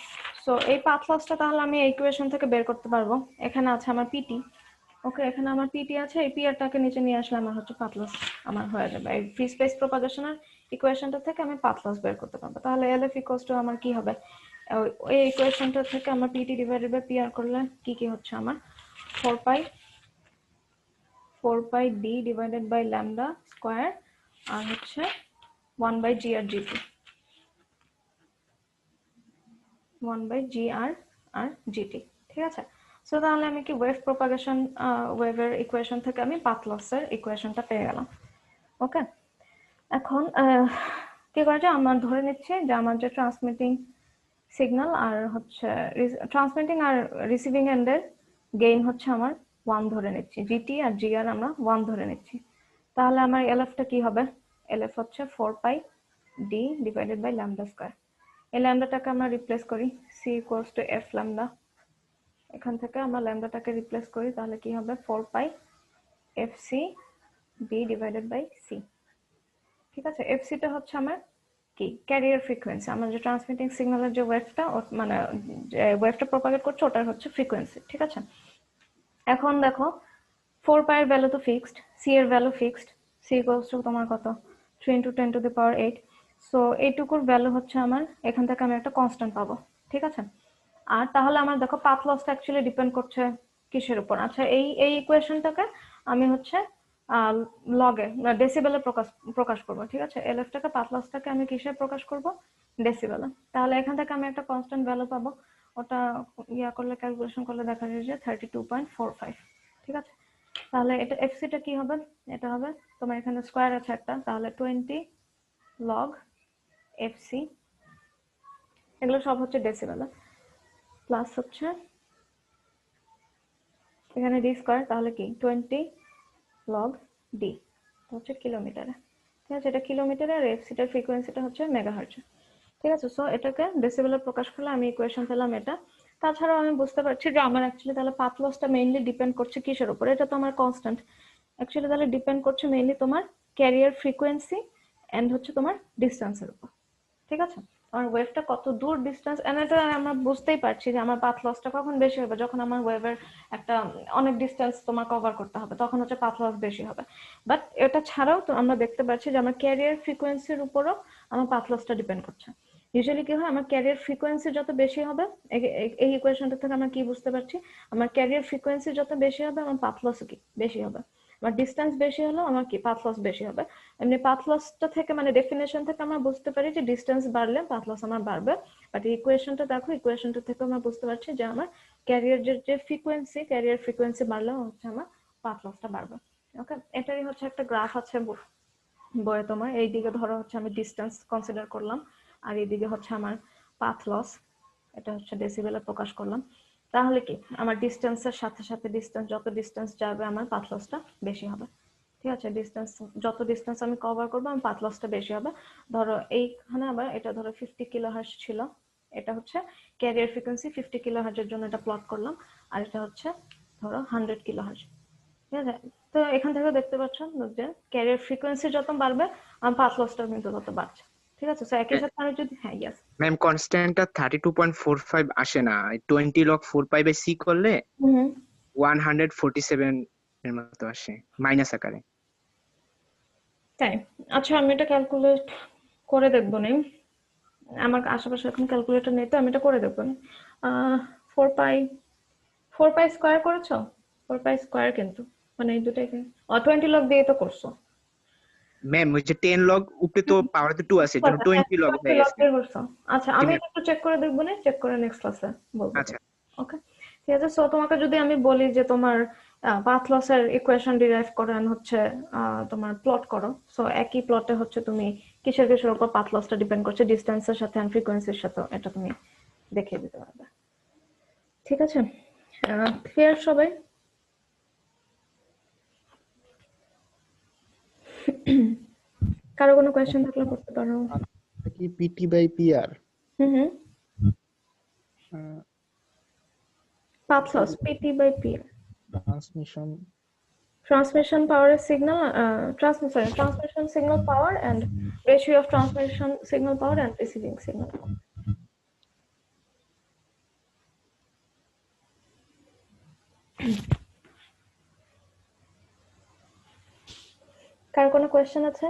So এই পাথ লসটা তাহলে আমি এই ইকুয়েশন থেকে বের করতে পারবো। এখানে আছে আমার PT, ওকে, এখানে আমার PT আছে, এই PR-টাকে নিচে নিয়ে আসলে আমার হচ্ছে পাথ লস আমার হয়ে যাবে। এই ফ্রি স্পেস প্রপাগেশনের ইকুয়েশনটা থেকে আমি পাথ লস বের করতে পারবো। তাহলে LF ইকুয়ালস টু আমার কি হবে? ওই ইকুয়েশনটা থেকে আমার PT ডিভাইডেড বাই PR করলে কি হচ্ছে আমার 4 pi D divided by lambda square আর হচ্ছে 1 by GR GT, 1 by GR আর GT, ঠিক আছে। সো তাহলে আমি কি ওয়েভ প্রপাগেশন ওয়েভের ইকুয়েশন থেকে আমি পাথ লসের ইকুয়েশনটা পেয়ে গেলাম, ওকে। এখন কি করা যায়? আমরা ধরে নিচ্ছি যে আমার যে ট্রান্সমিটিং সিগন্যাল আর হচ্ছে ট্রান্সমিটিং আর রিসিভিং এন্ডের গেইন হচ্ছে আমার 1 ধরে নিচ্ছি, GT আর GR আমরা 1 ধরে নিচ্ছি। তাহলে আমার LF-টা কি হবে? LF হচ্ছে 4 pi D divided by lambda square. এই ল্যামডাটাকে আমরা রিপ্লেস করি, C equals to F lambda. এখান থেকে আমরা ল্যামডাটাকে রিপ্লেস করি, তাহলে কি হবে? 4 pi FC B divided by C, ঠিক আছে। FC-টা হচ্ছে আমার কি ক্যারিয়ার ফ্রিকোয়েন্সি, আমার যে ট্রান্সমিটিং সিগন্যালের যে ওয়েভটা মানে যে ওয়েভটা প্রপাগেট করছে ওটার হচ্ছে ফ্রিকোয়েন্সি, ঠিক আছে। এখন দেখো 4 পাই এর ভ্যালু তো ফিক্সড, C এর value fixed, C equals two তোমার কত? 3 × 10⁸। সো এইটুকুর ভ্যালু হচ্ছে আমার, এখান থেকে আমি একটা কনস্ট্যান্ট পাবো, ঠিক আছে। আর তাহলে আমার দেখো পাথ লসটা অ্যাকচুয়ালি ডিপেন্ড করছে কিসের উপর? আচ্ছা, এই ইকুয়েশনটাকে আমি হচ্ছে লগে ডেসিবেলে প্রকাশ করব, ঠিক আছে। LF-টাকে পাথ লসটাকে আমি কিসে প্রকাশ করব? ডেসিবেলে। তাহলে এখান থেকে আমি একটা কনস্ট্যান্ট ভ্যালু পাবো, ওটা করলে ক্যালকুলেশন করলে দেখা যায় যে 32.45, ঠিক আছে। তাহলে এটা FC-টা কি হবে? এটা হবে তোমার এখানে স্কয়ার আছে একটা, তাহলে 20 log FC, এগুলো সব হচ্ছে ডেসিবেলে, প্লাস হচ্ছে এখানে D স্কয়ার, তাহলে কি 20 log D হচ্ছে কিলোমিটারে, ঠিক আছে। এটা কিলোমিটারে আর FC-টার ফ্রিকোয়েন্সিটা হচ্ছে মেগাহার্টজ, ঠিক আছে। সো এটাকে ডেসিবেলে প্রকাশ করলে আমি ইকুয়েশন পেলাম এটা। তাছাড়াও আমি বুঝতে পারছি যে আমার অ্যাকচুয়ালি তাহলে পাথ লসটা মেইনলি ডিপেন্ড করছে কিসের উপর? এটা তো আমার কনস্ট্যান্ট, অ্যাকচুয়ালি তাহলে ডিপেন্ড করছে মেইনলি তোমার ক্যারিয়ার ফ্রিকোয়েন্সি এন্ড হচ্ছে তোমার ডিসটেন্সের উপর, ঠিক আছে। আমার ওয়েভটা কত দূর ডিস্টেন্স, এন্ড এটা আমরা বুঝতেই পারছি যে আমার পাথ লসটা কখন বেশি হবে, যখন আমার ওয়েভের একটা অনেক ডিস্টেন্স তোমার কভার করতে হবে, তখন হচ্ছে পাথ লস বেশি হবে। বাট এটা ছাড়াও তো আমরা দেখতে পাচ্ছি যে আমার ক্যারিয়ার ফ্রিকোয়েন্সির উপরও আমার পাথ লসটা ডিপেন্ড করছে। ইউজুয়ালি কি হয়, আমার ক্যারিয়ার ফ্রিকোয়েন্সি যত বেশি হবে, এই ইকুয়েশনটা থেকে আমরা কি বুঝতে পারছি, আমার ক্যারিয়ার ফ্রিকোয়েন্সি যত বেশি হবে আমার পাথ লস কি বেশি হবে, আমার ডিস্টেন্স বেশি হলো আমার কি পাথ লস বেশি হবে। এমনি পাথ লসটা থেকে মানে ডেফিনেশন থেকে আমরা বুঝতে পারি যে ডিস্টেন্স বাড়লে পাথ লস আমার বাড়বে, বাট এই ইকুয়েশনটা দেখো, ইকুয়েশনটা থেকে আমরা বুঝতে পারছি যে আমার ক্যারিয়ারের যে ফ্রিকোয়েন্সি, ক্যারিয়ার ফ্রিকোয়েন্সি বাড়লে হচ্ছে আমার পাথ লসটা বাড়বে। ওকে, এটারই হচ্ছে একটা গ্রাফ আছে বইয়ে তোমার, এইদিকে ধরো হচ্ছে আমি ডিস্টেন্স কনসিডার করলাম, আর এইদিকে হচ্ছে আমার পাথ লস, এটা হচ্ছে ডেসিবেলে প্রকাশ করলাম। তাহলে কি আমার ডিস্টেন্সের সাথে সাথে ডিস্টেন্স, যত ডিস্টেন্স যাবে আমার পাথ লসটা বেশি হবে। ঠিক আছে, ডিস্টেন্স যত ডিস্টেন্স আমি কভার করবো আমার পাথ লসটা বেশি হবে। ধরো এইখানে আবার এটা ধরো 50 কিলোহার্টজ ছিল, এটা হচ্ছে ক্যারিয়ার ফ্রিকোয়েন্সি 50 কিলোহার্টজের জন্য এটা প্লট করলাম, আর এটা হচ্ছে ধরো 100 কিলোহার্টজ। ঠিক আছে, তো এখান থেকে দেখতে পাচ্ছ যে ক্যারিয়ার ফ্রিকোয়েন্সি যত বাড়বে আমার পাথ লসটা কিন্তু তত বাড়ছে। ঠিক আছে, সো একই সাথে আমি যদি, হ্যাঁ ইয়েস ম্যাম কনস্ট্যান্টটা 32.45 আসে না, 20 log 4 pi by c করলে 147 এর মতো আসে মাইনাস আকারে। তাই, আচ্ছা আমি এটা ক্যালকুলেট করে দেখবো নি, আমার আশেপাশে এখন ক্যালকুলেটর নেই, তো আমি এটা করে দেখবো নি। 4 পাই স্কোয়ার করেছো? 4 পাই স্কোয়ার কিন্তু মানে এই দুটাই 20 লগ দিয়ে তো করছো। ম্যাম ওই যে 10 log উপরে তো পাওয়ার তো 2 আছে, এর জন্য 20 log হয়ে গেছে। আচ্ছা আমি এটা একটু চেক করে দেখবো না, চেক করে নেক্সট ক্লাসে বলবো। আচ্ছা ওকে, ঠিক আছে। সো তোমাকে যদি আমি বলি যে তোমার পাথ লসের ইকুয়েশন ডিরাইভ করেন হচ্ছে তোমার প্লট করো, সো একই প্লটে হচ্ছে তুমি কিসের কিসের উপর পাথ লসটা ডিপেন্ড করছে, ডিসটেন্সের সাথে এন্ড ফ্রিকোয়েন্সির সাথে, এটা তুমি দেখিয়ে দিতে পারবে। ঠিক আছে, ক্লিয়ার সবাই? কারো কোনো কোয়েশ্চেন থাকলে করতে পারো। কি PT by PR? Hmm, path loss PT by PR, transmission power is signal, transmission signal power and ratio of transmission signal power and receiving signal power. কার কোনো কোয়েশ্চেন আছে?